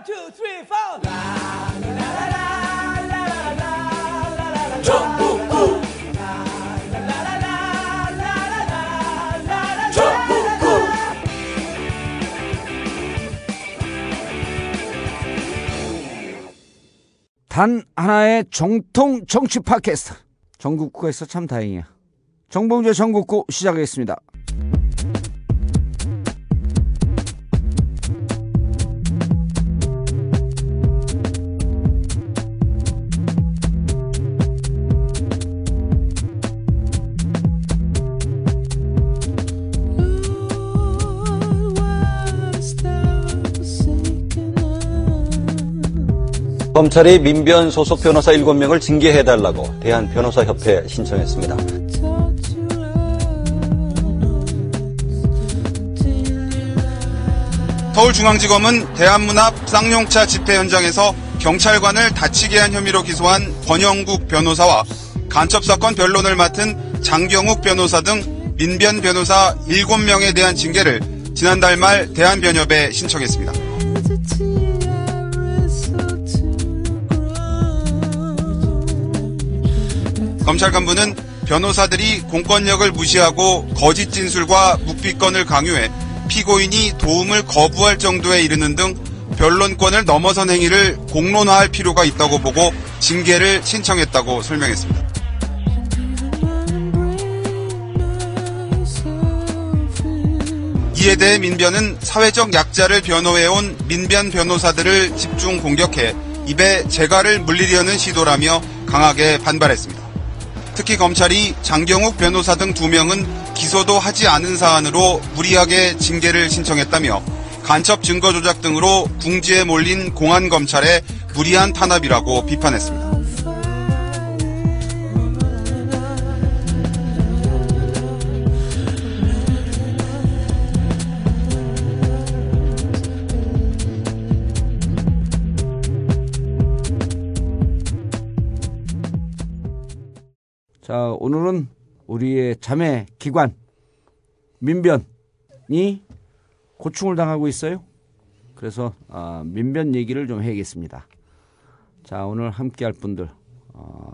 2, 3, 4. 전국구 단 하나의 정통 정치 팟캐스트. 전국구가 있어 참 다행이야. 정봉재 전국구 시작하겠습니다. 검찰이 민변 소속 변호사 7명을 징계해달라고 대한변호사협회에 신청했습니다. 서울중앙지검은 대한문합 쌍용차 집회 현장에서 경찰관을 다치게 한 혐의로 기소한 권영국 변호사와 간첩사건 변론을 맡은 장경욱 변호사 등 민변 변호사 7명에 대한 징계를 지난달 말 대한변협에 신청했습니다. 검찰 간부는 변호사들이 공권력을 무시하고 거짓 진술과 묵비권을 강요해 피고인이 도움을 거부할 정도에 이르는 등 변론권을 넘어선 행위를 공론화할 필요가 있다고 보고 징계를 신청했다고 설명했습니다. 이에 대해 민변은 사회적 약자를 변호해온 민변 변호사들을 집중 공격해 입에 재갈을 물리려는 시도라며 강하게 반발했습니다. 특히 검찰이 장경욱 변호사 등 2명은 기소도 하지 않은 사안으로 무리하게 징계를 신청했다며 간첩 증거 조작 등으로 궁지에 몰린 공안검찰의 무리한 탄압이라고 비판했습니다. 자, 오늘은 우리의 자매 기관 민변이 고충을 당하고 있어요. 그래서 민변 얘기를 좀 해야겠습니다. 자, 오늘 함께할 분들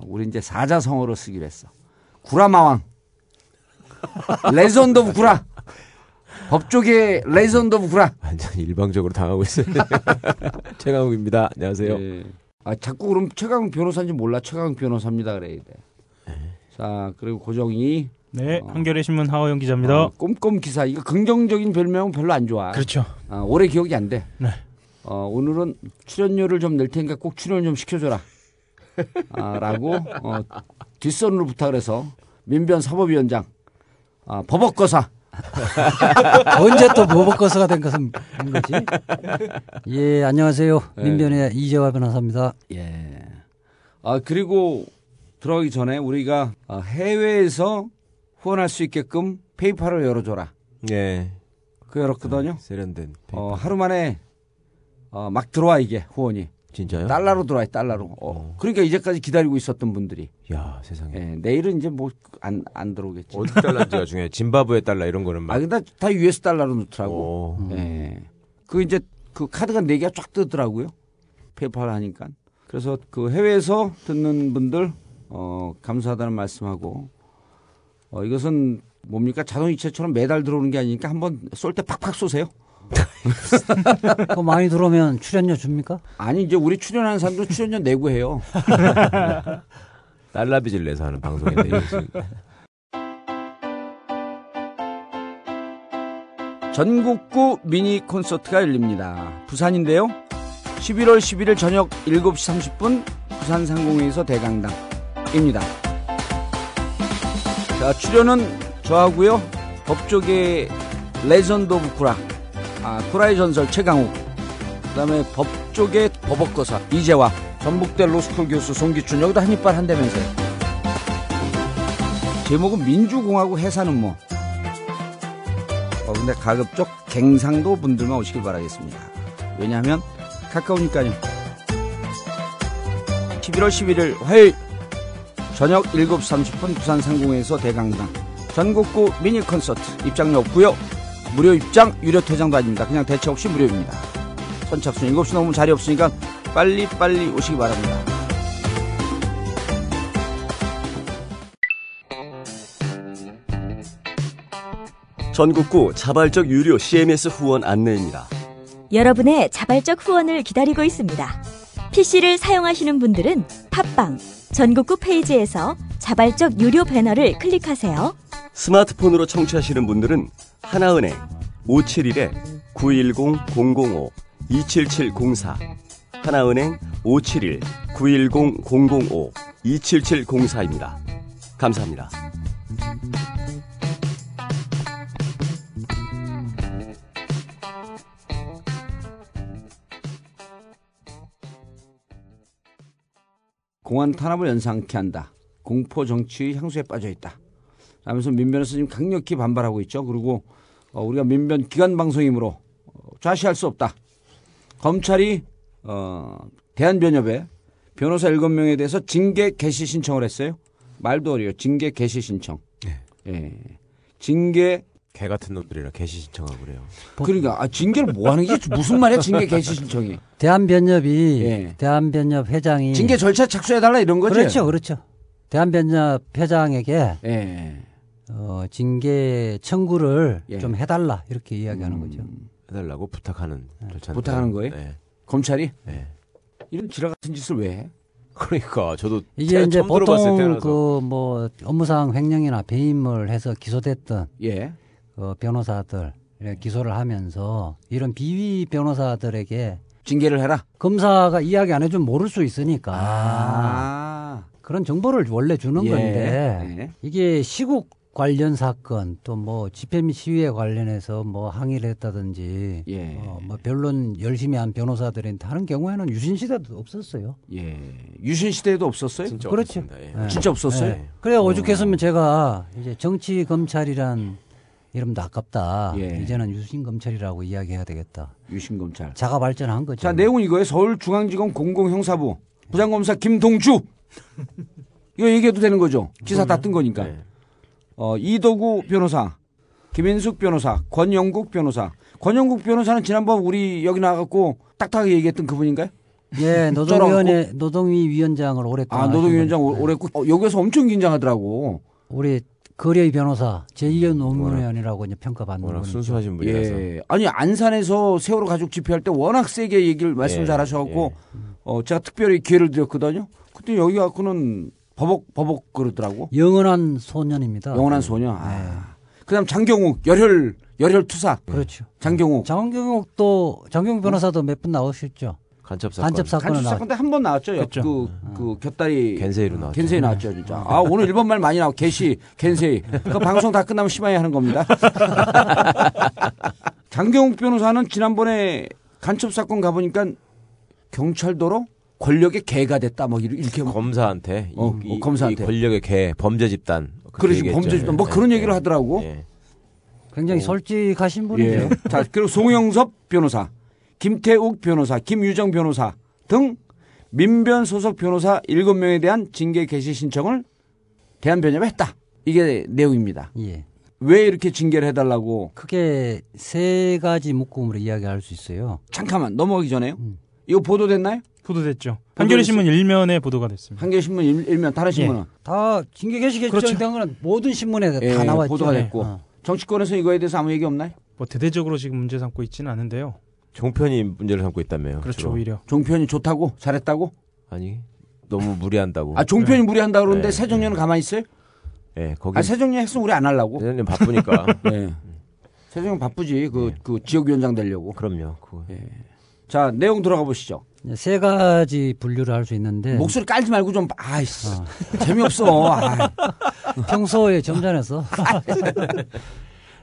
우리 이제 사자성어로 쓰기로 했어. 구라마왕 레전드 오브 구라. 법조계 레전드 오브 구라. 완전 일방적으로 당하고 있어요. 최강욱입니다. 안녕하세요. 네. 자꾸 그럼 최강욱 변호사인지 몰라. 최강욱 변호사입니다 그래야 돼. 자, 그리고 고정이. 네, 한겨레 신문 하호영 기자입니다. 꼼꼼 기사. 이거 긍정적인 별명은 별로 안 좋아. 그렇죠. 오래 기억이 안 돼. 네. 오늘은 출연료를 좀 낼 테니까 꼭 출연 좀 시켜줘라. 라고 뒷선으로 부탁을 해서 민변 사법위원장 버벅거사. 언제 또 버벅거사가 된 것은 거지? 예, 안녕하세요. 민변의 이재화 변호사입니다. 예. 그리고 들어가기 전에 우리가 해외에서 후원할 수 있게끔 페이팔을 열어줘라. 예. 그 열었거든요. 세련된 페이팔. 하루 만에 막 들어와 이게 후원이. 진짜요? 달러로 들어와 달러로. 그러니까 이제까지 기다리고 있었던 분들이. 야, 세상에. 예, 내일은 이제 뭐 안 들어오겠지. 어디 달러인지가 중요해. 짐바브웨 달러 이런 거는 막. 근데 다 US 달러로 넣더라고. 예. 그 이제 그 카드가 4개가 쫙 뜨더라고요. 페이팔 하니까. 그래서 그 해외에서 듣는 분들 감사하다는 말씀하고 이것은 뭡니까? 자동이체처럼 매달 들어오는 게 아니니까 한번 쏠 때 팍팍 쏘세요. 그거 많이 들어오면 출연료 줍니까? 아니 이제 우리 출연하는 사람들 출연료 내고 해요. 달러 빚을 내서 하는 방송인데. 전국구 미니 콘서트가 열립니다. 부산인데요. 11월 11일 저녁 7시 30분 부산 상공회에서 대강당입니다. 자, 출연은 저하고요. 법조계 레전드 오브 구라, 구라의 전설 최강욱, 그다음에 법조계 버벅거사 이재화, 전북대 로스쿨 교수 송기춘. 여기다 한 이빨 한다면서요. 제목은 민주공화국 해산은 뭐. 근데 가급적 갱상도 분들만 오시길 바라겠습니다. 왜냐하면 가까우니까요. 11월 11일 화요일 저녁 7시 30분 부산 상공회에서 대강당 전국구 미니 콘서트. 입장료 없고요. 무료 입장, 유료 퇴장도 아닙니다. 그냥 대체 없이 무료입니다. 선착순 7시 넘으면 자리 없으니까 빨리 오시기 바랍니다. 전국구 자발적 유료 CMS 후원 안내입니다. 여러분의 자발적 후원을 기다리고 있습니다. PC를 사용하시는 분들은 팟빵 전국구 페이지에서 자발적 유료 배너를 클릭하세요. 스마트폰으로 청취하시는 분들은 하나은행 571-910-005-27704 하나은행 571-910-005-27704입니다. 감사합니다. 공안 탄압을 연상케 한다. 공포 정치의 향수에 빠져 있다. 라면서 민변에서 지금 강력히 반발하고 있죠. 그리고 우리가 민변 기관 방송이므로 좌시할 수 없다. 검찰이 대한변협에 변호사 7명에 대해서 징계 개시 신청을 했어요. 말도 어려요. 징계 개시 신청. 예. 징계 개 같은 놈들이라 개시 신청하고 그래요. 그러니까 징계를 뭐 하는 게 무슨 말이야 징계 개시 신청이. 대한변협이 예. 대한변협 회장이 징계 절차 착수해달라 이런 거죠. 그렇죠. 대한변협 회장에게 예. 징계 청구를 예. 좀 해달라 이렇게 이야기하는 거죠. 해달라고 부탁하는 절차. 부탁하는 거예요? 네. 검찰이? 네. 이런 지랄 같은 짓을 왜 해? 그러니까 저도 이게 이제 처음 들어봤어요, 보통 태어나서. 그 뭐 업무상 횡령이나 배임을 해서 기소됐던 예. 그 변호사들 기소를 하면서 이런 비위 변호사들에게 징계를 해라. 검사가 이야기 안 해주면 모를 수 있으니까 아. 그런 정보를 원래 주는 예. 건데 예. 이게 시국 관련 사건 또 뭐 집회 및 시위에 관련해서 뭐 항의를 했다든지 예. 뭐 변론 열심히 한 변호사들이 하는 경우에는 유신 시대도 없었어요. 예. 유신 시대에도 없었어요? 진짜 그렇죠. 없었습니다. 예. 네. 진짜 없었어요? 네. 그래 오죽했으면 제가 이제 정치 검찰이란 이름도 아깝다. 예. 이제는 유신 검찰이라고 이야기해야 되겠다. 유신 검찰. 자가 발전한 거죠. 자, 내용은 이거예요. 서울중앙지검 공공형사부 부장검사 김동주. 이거 얘기해도 되는 거죠. 기사 다 뜬 거니까. 네. 이도구 변호사, 김인숙 변호사, 권영국 변호사. 권영국 변호사는 지난번 우리 여기 나가고 딱딱하게 얘기했던 그분인가요? 예, 노동위 위원장을 오랫동안 노동위원장 하신 분. 오래 했고 여기서 엄청 긴장하더라고. 우리 거래의 변호사 제2의 노무현이라고 이제 평가받는 워낙 분이죠. 순수하신 분이라서. 예. 아니 안산에서 세월호 가족 집회할 때 워낙 세게 얘기를 말씀 예, 잘하셔갖고 제가 특별히 기회를 드렸거든요. 그때 여기 갖고는 버벅 그러더라고. 영원한 소년입니다. 영원한 소녀. 그다음 장경욱 열혈 투사. 그렇죠. 장경욱. 장경욱 변호사도 몇 분 나오셨죠. 간첩 사건. 간첩 사건은 간첩 사건 때 한 번 나왔죠. 그렇죠. 그 곁다리 겐세이로 나왔죠. 겐세이 나왔죠, 진짜. 오늘 일본 말 많이 나와. 개시, 겐세이. 그 방송 다 끝나면 심하게 하는 겁니다. 장경욱 변호사는 지난번에 간첩 사건 가보니까 경찰도로 권력의 개가 됐다. 뭐 이렇게 검사한테 검사한테. 이 권력의 개 범죄 집단. 그러지 범죄 집단 뭐 그런 얘기를 하더라고. 예. 굉장히 솔직하신 분이죠. 예. 자, 그리고 송영섭 변호사, 김태욱 변호사, 김유정 변호사 등 민변 소속 변호사 7명에 대한 징계 개시 신청을 대한변협에 했다. 이게 내용입니다. 예. 왜 이렇게 징계를 해달라고? 크게 세 가지 묶음으로 이야기할 수 있어요. 잠깐만 넘어가기 전에요. 이거 보도됐나요? 보도됐죠. 한겨레 신문 1면에 보도가 됐습니다. 한겨레 신문 일면 다른 신문은 다 징계 개시 결정된 거는 모든 신문에 다 나왔죠. 보도가 됐고 정치권에서 이거에 대해서 아무 얘기 없나요? 뭐 대대적으로 지금 문제 삼고 있지는 않은데요. 종편이 문제를 삼고 있다며요. 그렇죠. 주로. 오히려. 종편이 좋다고 잘했다고? 아니 너무 무리한다고. 종편이 무리한다 그러는데 네. 세종년은 가만히 있어요? 예, 거기 세종년 했으면 우리 안 하려고. 세종년 바쁘니까. 네. 세종년 바쁘지. 그 지역위원장 되려고. 그럼요. 그거. 자, 내용 들어가 보시죠. 세 가지 분류를 할 수 있는데 목소리 깔지 말고 좀 재미없어. 평소에 점잖아서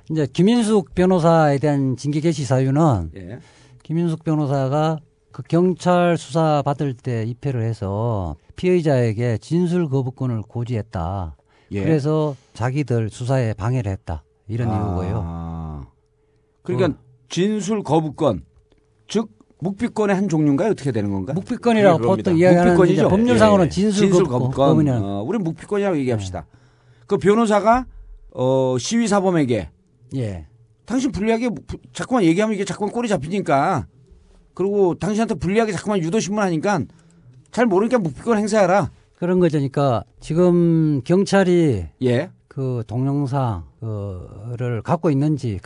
이제 김인숙 변호사에 대한 징계 개시 사유는 예. 김인숙 변호사가 그 경찰 수사 받을 때 입회를 해서 피의자에게 진술 거부권을 고지했다. 예. 그래서 자기들 수사에 방해를 했다. 이런 이유고요. 그러니까 진술 거부권, 즉 묵비권의 한 종류인가요? 어떻게 되는 건가? 묵비권이라고 그럽니다. 보통 이야기하는데 묵비권이죠. 법률상으로는 진술 거부권. 우리 묵비권이라고 얘기합시다. 그 변호사가 시위 사범에게 예. 당신 불리하게 자꾸만 얘기하면 이게 자꾸만 꼴이 잡히니까 그리고 당신한테 불리하게 자꾸만 유도신문하니까 잘 모르니까 묵비권 행사해라. 그런 거니까 지금 경찰이 예. 그 동영상을 갖고 있는지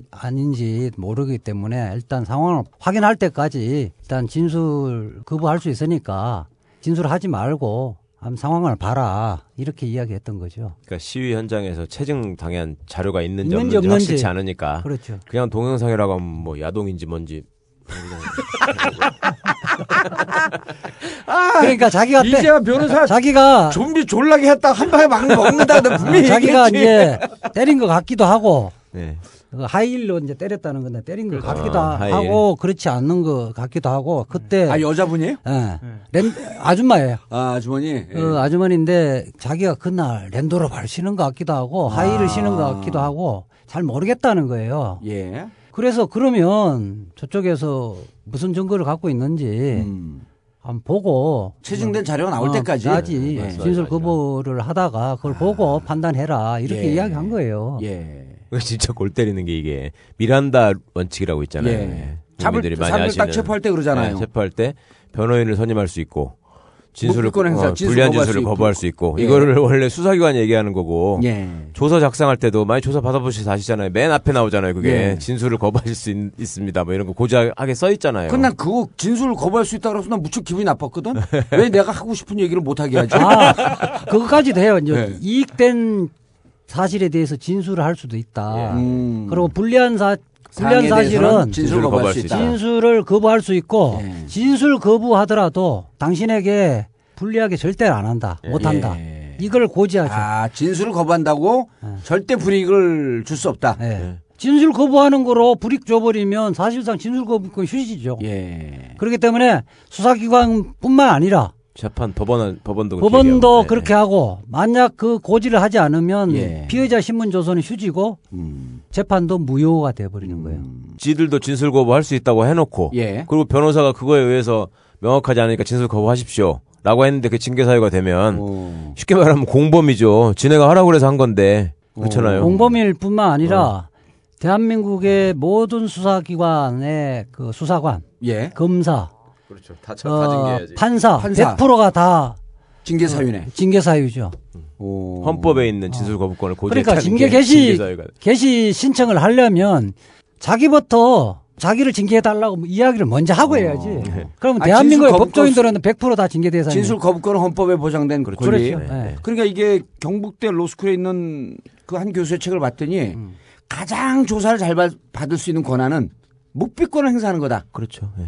아닌지 모르기 때문에 일단 상황을 확인할 때까지 일단 진술 거부할 수 있으니까 진술하지 말고 한번 상황을 봐라 이렇게 이야기했던 거죠. 그러니까 시위 현장에서 체증 당한 자료가 있는지 있는지 없는지 확실치 않으니까 그렇죠. 그냥 동영상이라고 하면 뭐 야동인지 뭔지 그러니까 자기가 이제야 변호사 자기가 좀비 졸라게 했다 한 방에 막 먹는다. 분명히 자기가 얘기했지. 이제 때린 것 같기도 하고 네. 그 하이힐로 이제 때렸다는 건데 때린 것 같기도 하이힐. 하고 그렇지 않는 것 같기도 하고 그때 아 여자분이에요? 아줌마예요. 아 아주머니. 예. 그 아주머니인데 자기가 그날 랜드로바를 신은 것 같기도 하고 하이힐을 신은 것 같기도 하고 잘 모르겠다는 거예요. 예. 그래서 그러면 저쪽에서 무슨 증거를 갖고 있는지 한번 보고 체증된 자료가 나올 때까지 까지 진술 거부를 하다가 그걸 보고 판단해라 이렇게 이야기한 거예요. 예. 진짜 골 때리는 게 이게 미란다 원칙이라고 있잖아요. 예. 국민들이 많이 사람들 딱 아시는. 체포할 때 그러잖아요. 네, 체포할 때 변호인을 선임할 수 있고 진술을 묵비권 행사, 진술 불리한 거부할 진술을 수 거부할 수 있고 예. 이거를 원래 수사기관이 얘기하는 거고 예. 조서 작성할 때도 많이 조사 받아보시지 아시잖아요. 맨 앞에 나오잖아요. 그게 예. 진술을 거부하실 수 있습니다. 뭐 이런 거 고지하게 써 있잖아요. 근데 난 그거 진술을 거부할 수 있다고 해서 난 무척 기분이 나빴거든. 왜 내가 하고 싶은 얘기를 못 하게 하지? 그것까지 돼요. 이제 네. 이익된 사실에 대해서 진술을 할 수도 있다. 음. 그리고 불리한 사항에 사실은 대해서는 진술을 거부할 수 있다. 진술을 거부할 수 있고 예. 진술 거부하더라도 당신에게 불리하게 절대 안 한다. 못 한다. 예. 이걸 고지하죠. 아 진술을 거부한다고 절대 불이익을 줄 수 없다. 예. 진술 거부하는 거로 불이익 줘버리면 사실상 진술 거부권 휴지죠. 예. 그렇기 때문에 수사기관뿐만 아니라 재판 법원도 법원도 그렇게 하고 만약 그 고지를 하지 않으면 예. 피의자 신문 조서는 휴지고 재판도 무효가 돼버리는 거예요. 지들도 진술 거부할 수 있다고 해놓고 예. 그리고 변호사가 그거에 의해서 명확하지 않으니까 진술 거부하십시오. 라고 했는데 그 징계 사유가 되면 쉽게 말하면 공범이죠. 지네가 하라고 그래서 한 건데 그렇잖아요. 공범일 뿐만 아니라 대한민국의 모든 수사기관의 그 수사관, 예. 검사, 그렇죠. 다 판사 100%가 다 징계 사유네. 징계 사유죠. 헌법에 있는 진술 거부권을 고지했다는 그러니까 징계 개시 신청을 하려면 자기부터 자기를 징계해달라고 이야기를 먼저 하고 해야지. 그러면 대한민국의 법조인들은 100% 다 징계 대상이에요. 진술 거부권은 헌법에 보장된 권리. 그렇죠. 네. 그러니까 이게 경북대 로스쿨에 있는 그 한 교수의 책을 봤더니 가장 조사를 잘 받을 수 있는 권한은 묵비권을 행사하는 거다. 그렇죠. 예.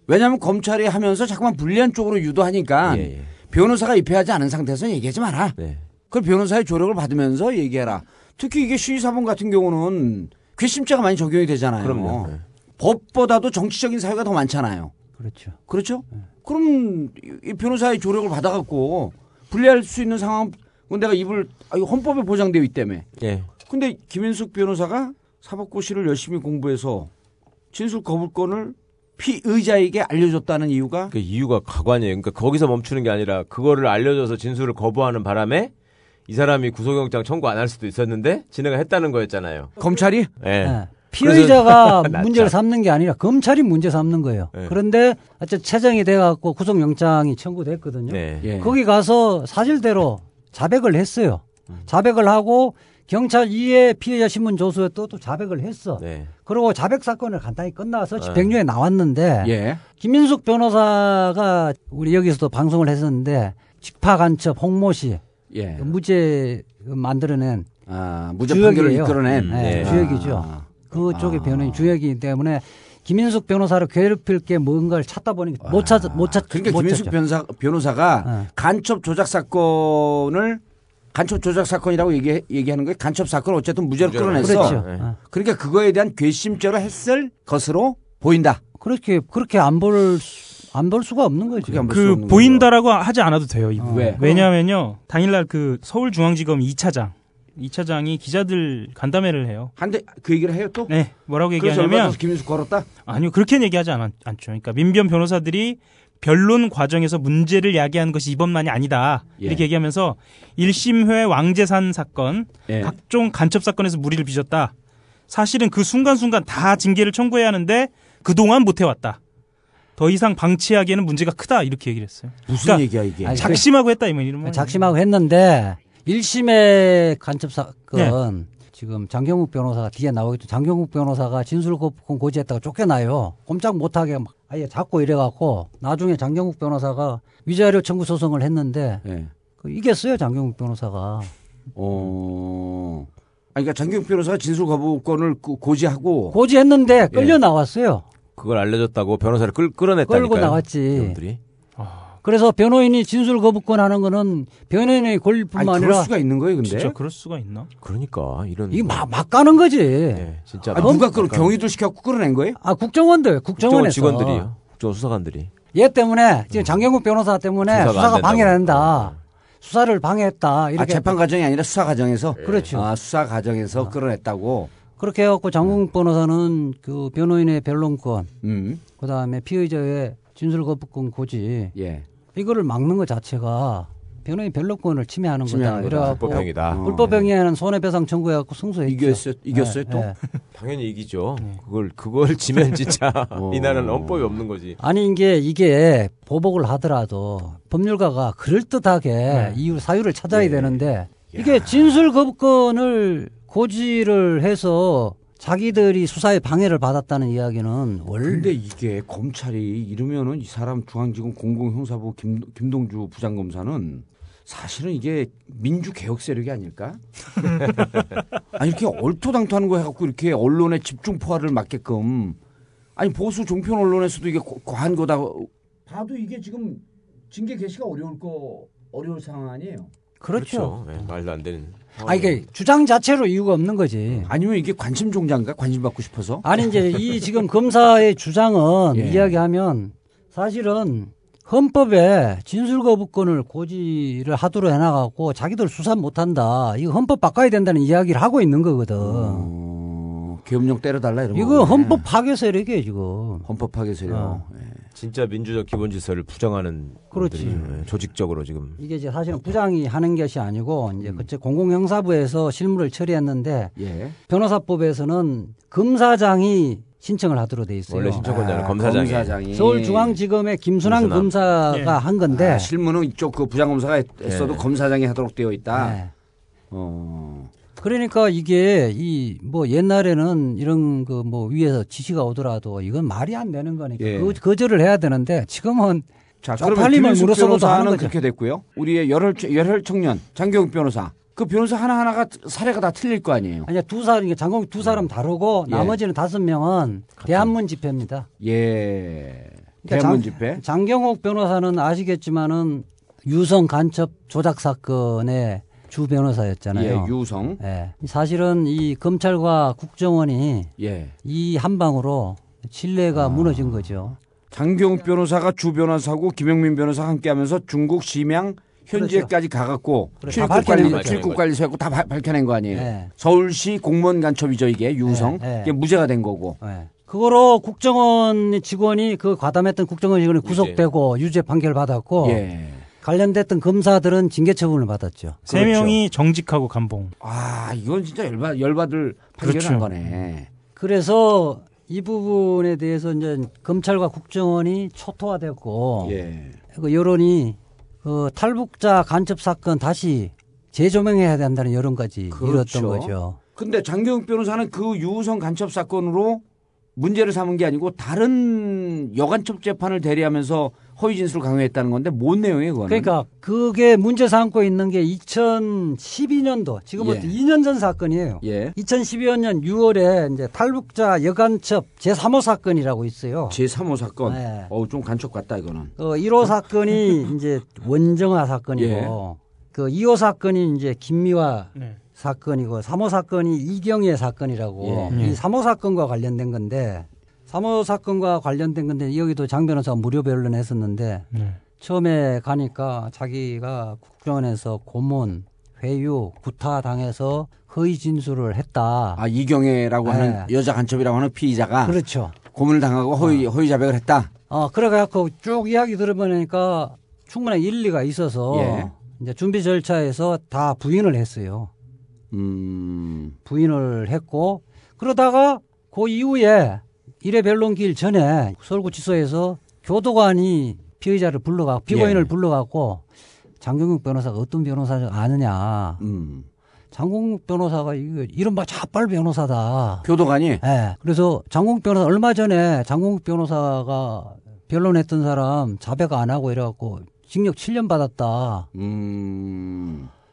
왜냐하면 검찰이 하면서 자꾸만 불리한 쪽으로 유도하니까 변호사가 입회하지 않은 상태에서는 얘기하지 마라. 네. 그걸 변호사의 조력을 받으면서 얘기해라. 특히 이게 시위사범 같은 경우는 괘씸죄가 많이 적용이 되잖아요. 그럼요. 네. 법보다도 정치적인 사유가 더 많잖아요. 그렇죠. 그렇죠? 그럼 이 변호사의 조력을 받아갖고 불리할 수 있는 상황은 내가 헌법에 보장되어 있다며. 예. 근데 김인숙 변호사가 사법고시를 열심히 공부해서 진술 거부권을 피의자에게 알려줬다는 이유가? 그 이유가 가관이에요. 그러니까 거기서 멈추는 게 아니라 그거를 알려줘서 진술을 거부하는 바람에 이 사람이 구속영장 청구 안 할 수도 있었는데 진행을 했다는 거였잖아요. 검찰이? 예. 네. 피의자가 그래서 문제를 삼는 게 아니라 검찰이 문제 삼는 거예요. 네. 그런데 어쨌든 채정이 돼갖고 구속영장이 청구됐거든요. 네. 예. 거기 가서 사실대로 자백을 했어요. 자백을 하고 경찰 2회 피해자 신문 조서에 또 자백을 했어. 네. 그리고 자백 사건을 간단히 끝나서 집행유예 나왔는데 예. 김인숙 변호사가 우리 여기서도 방송을 했었는데 직파 간첩 홍모씨 예. 무죄 만들어낸 무죄 판결을 주역이에요. 이끌어낸 네, 주역이죠. 그쪽의 변호인 주역이기 때문에 김인숙 변호사를 괴롭힐 게 뭔가를 찾다 보니 못 찾죠. 그러니까 김인숙 변호사가 간첩 조작 사건이라고 얘기하는 거예요. 간첩 사건을 어쨌든 무죄로 끌어냈어. 그렇죠. 그러니까 그거에 대한 괘씸죄로 했을 것으로 보인다. 그렇게 안 볼 수가 없는 거죠. 그 보인다라고 하지 않아도 돼요. 이 부분. 왜? 왜냐하면요. 당일날 그 서울중앙지검 2차장이 기자들 간담회를 해요. 한데 그 얘기를 해요 또? 네. 뭐라고 그래서 얘기하냐면 얼마 김인숙 걸었다? 아니요. 그렇게는 얘기하지 않죠. 그러니까 민변 변호사들이 변론 과정에서 문제를 야기한 것이 이번만이 아니다. 이렇게 얘기하면서 1심회 왕재산 사건, 각종 간첩 사건에서 무리를 빚었다. 사실은 그 순간순간 다 징계를 청구해야 하는데 그동안 못 해왔다. 더 이상 방치하기에는 문제가 크다 이렇게 얘기를 했어요. 무슨 그러니까 얘기야 이게? 아니, 작심하고 했다 이런 작심하고 했는데 1심의 간첩 사건 지금 장경욱 변호사가 뒤에 나오겠죠. 장경욱 변호사가 진술거부권 고지했다가 쫓겨나요. 꼼짝 못하게 막 아예 잡고 이래갖고 나중에 장경욱 변호사가 위자료 청구 소송을 했는데 이겼어요. 장경욱 변호사가. 그러니까 장경욱 변호사가 진술거부권을 고지했는데 끌려 나왔어요. 그걸 알려줬다고 변호사를 끌어냈다니까요. 끌고 나왔지. 사람들이. 그래서 변호인이 진술 거부권 하는 거는 변호인의 권리뿐만 아니라 그럴 수가 있는 거예요, 근데? 진짜 그럴 수가 있나? 그러니까 이런 이게 막 가는 거지. 네, 진짜 누가 경위들 시켜갖고 끌어낸 거예요? 국정원에서 직원들이요. 국정원 수사관들이. 얘 때문에 지금 장경국 변호사 때문에 수사가 방해를 한다. 수사를 방해했다. 이렇게 재판 과정이 아니라 수사 과정에서. 그렇죠. 수사 과정에서 끌어냈다고. 그렇게 해갖고 장경국 변호사는 그 변호인의 변론권, 그다음에 피의자의 진술 거부권 고지. 이거를 막는 것 자체가 변호인 변론권을 침해하는 거다. 그래갖고 불법행위다. 불법행위에는 손해배상 청구해갖고 승소했죠. 이겼어요 또? 당연히 이기죠. 그걸 지면 진짜 이 나라는 헌법이 없는 거지. 아니 이게 보복을 하더라도 법률가가 그럴듯하게 이유 사유를 찾아야 되는데 이게 진술 거부권을 고지를 해서 자기들이 수사에 방해를 받았다는 이야기는 근데 이게 검찰이 이러면은 이 사람 중앙지검 공공형사부 김동주 부장검사는 사실은 이게 민주개혁 세력이 아닐까? 아니 이렇게 얼토당토하는 거 해갖고 이렇게 언론의 집중 포화를 막게끔 아니 보수 종편 언론에서도 이게 과한 거다 봐도 이게 지금 징계 개시가 어려울 상황 아니에요? 그렇죠. 네, 말도 안 되는. 이게 주장 자체로 이유가 없는 거지. 아니면 이게 관심 종자인가? 관심 받고 싶어서? 아니 이제 이 지금 검사의 주장은 이야기하면 사실은 헌법에 진술거부권을 고지를 하도록 해나가고 자기들 수사 못한다. 이거 헌법 바꿔야 된다는 이야기를 하고 있는 거거든. 계엄령 때려달라 이런 거. 이거 헌법 파괴 세력이에요 지금. 헌법 파괴 세력. 진짜 민주적 기본 질서를 부정하는 그렇지. 분들이, 조직적으로 지금. 이게 이제 사실은 부장이 하는 것이 아니고 이제 그때 공공형사부에서 실무를 처리했는데 변호사법에서는 검사장이 신청을 하도록 돼 있어요. 원래 신청권자는 검사장이. 서울중앙지검의 김순환 검사가 한 건데 실무는 이쪽 그 부장검사가 했어도 검사장이 하도록 되어 있다. 그러니까 이게 뭐 옛날에는 이런 그 뭐 위에서 지시가 오더라도 이건 말이 안 되는 거니까 거절을 해야 되는데 지금은 자, 그러면 김윤숙 변호사는 그렇게 됐고요. 우리의 열혈 청년 장경욱 변호사. 그 변호사 하나하나가 사례가 다 틀릴 거 아니에요. 아니야 장경욱 두 사람 다르고 나머지는 5명은 대한문 집회입니다. 대한문 집회. 장경욱 변호사는 아시겠지만은 유성 간첩 조작 사건의 주 변호사였잖아요. 유성. 사실은 이 검찰과 국정원이 이 한 방으로 신뢰가 무너진 거죠. 장경욱 변호사가 주 변호사고 김영민 변호사가 함께하면서 중국 심양 현지에까지 가갖고 출입국 관리소였고 다 밝혀낸 거 아니에요. 서울시 공무원 간첩이죠 이게 유성. 이게 무죄가 된 거고. 그거로 국정원 직원이 그 과담했던 국정원 직원이 구속되고 유죄 판결 받았고 관련됐던 검사들은 징계 처분을 받았죠. 3명이 정직하고 감봉. 이건 진짜 열받을 판결한 거네. 그래서 이 부분에 대해서 이제 검찰과 국정원이 초토화됐고 그 여론이 탈북자 간첩 사건 다시 재조명해야 된다는 여론까지 이뤘던 거죠. 근데 장경욱 변호사는 그 유우성 간첩 사건으로 문제를 삼은 게 아니고 다른 여간첩 재판을 대리하면서 허위 진술을 강요했다는 건데 뭔 내용이에요, 그거는? 그러니까 그게 문제 삼고 있는 게 2012년도 지금부터 2년 전 사건이에요. 2012년 6월에 이제 탈북자 여간첩 제3호 사건이라고 있어요. 제3호 사건. 좀 간첩 같다 이거는. 1호 사건이 이제 원정화 사건이고 그 2호 사건이 이제 김미화 사건이고 3호 사건이 이경의 사건이라고 이 3호 사건과 관련된 건데 3호 사건과 관련된 건데 여기도 장 변호사가 무료 변론했었는데 처음에 가니까 자기가 국정원에서 고문, 회유, 구타당해서 허위 진술을 했다. 이경애라고 하는 여자 간첩이라고 하는 피의자가 그렇죠. 고문을 당하고 허위 자백을 했다. 그래갖고 쭉 이야기 들어보니까 충분히 일리가 있어서 이제 준비 절차에서 다 부인을 했어요. 부인을 했고 그러다가 그 이후에 1회 변론길 전에 서울구치소에서 교도관이 피의자를 피고인을 불러갖고 장경욱 변호사가 어떤 변호사를 아느냐. 장경욱 변호사가 이른바 자빨 변호사다. 교도관이? 네. 그래서 장경욱 변호사 얼마 전에 장경욱 변호사가 변론했던 사람 자백 안 하고 이래갖고 징역 7년 받았다.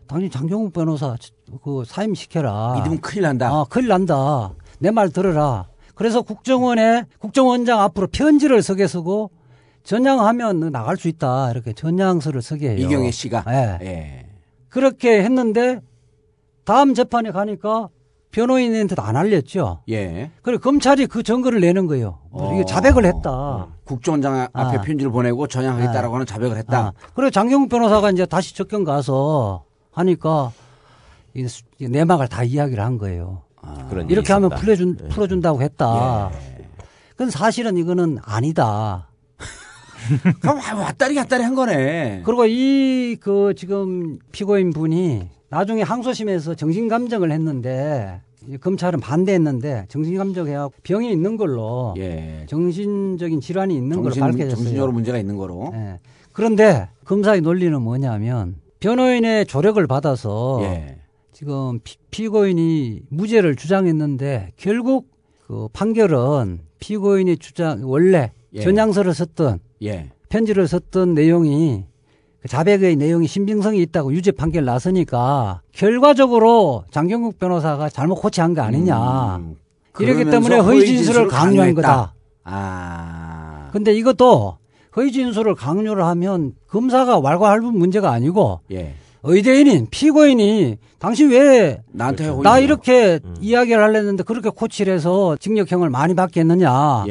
당연히 장경욱 변호사 그 사임시켜라. 믿으면 큰일 난다. 큰일 난다. 내 말 들어라. 그래서 국정원장 앞으로 편지를 서게 쓰고 전향하면 나갈 수 있다. 이렇게 전향서를 서게 해요. 이경혜 씨가. 네. 예. 그렇게 했는데 다음 재판에 가니까 변호인한테도 안 알렸죠. 예. 그래 검찰이 그 증거를 내는 거예요. 이게 자백을 했다. 국정원장 앞에 편지를 보내고 전향하겠다라고 하는 자백을 했다. 그리고 장경욱 변호사가 이제 다시 접견 가서 하니까 내막을 다 이야기를 한 거예요. 이렇게 하면 풀어준다고 했다. 그건 사실은 이거는 아니다. 그럼 왔다리 갔다리 한 거네. 그리고 지금 피고인 분이 나중에 항소심에서 정신감정을 했는데 검찰은 반대했는데 정신감정해갖고 병이 있는 걸로 정신적인 질환이 있는 걸로 밝혀졌어요. 정신적으로 문제가 있는 거로. 네. 그런데 검사의 논리는 뭐냐면 변호인의 조력을 받아서 지금 피고인이 무죄를 주장했는데 결국 그 판결은 피고인이 원래 전향서를 썼던 편지를 썼던 내용이 자백의 내용이 신빙성이 있다고 유죄 판결 나서니까 결과적으로 장경욱 변호사가 잘못 고치한 거 아니냐. 이렇기 때문에 허위 진술을 강요한 거다. 근데 이것도 허위 진술을 강요를 하면 검사가 왈가왈부 문제가 아니고 의뢰인인 피고인이 당신 왜 나한테 나 이렇게 이야기를 하려는데 그렇게 코치를 해서 징역형을 많이 받겠느냐.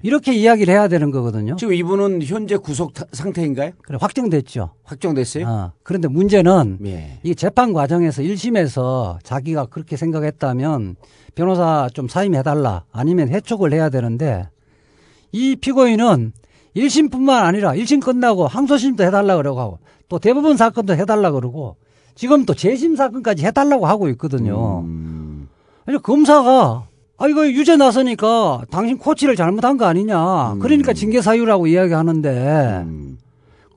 이렇게 이야기를 해야 되는 거거든요. 지금 이분은 현재 구속 상태인가요? 그래, 확정됐죠. 확정됐어요? 그런데 문제는 이 재판 과정에서 1심에서 자기가 그렇게 생각했다면 변호사 좀 사임해달라 아니면 해촉을 해야 되는데 이 피고인은 1심뿐만 아니라 1심 끝나고 항소심도 해달라 그러고 하고 또 대법원 사건도 해달라 그러고 지금 또 재심 사건까지 해달라고 하고 있거든요. 그래서 검사가 이거 유죄 나서니까 당신 코치를 잘못한 거 아니냐. 그러니까 징계 사유라고 이야기하는데.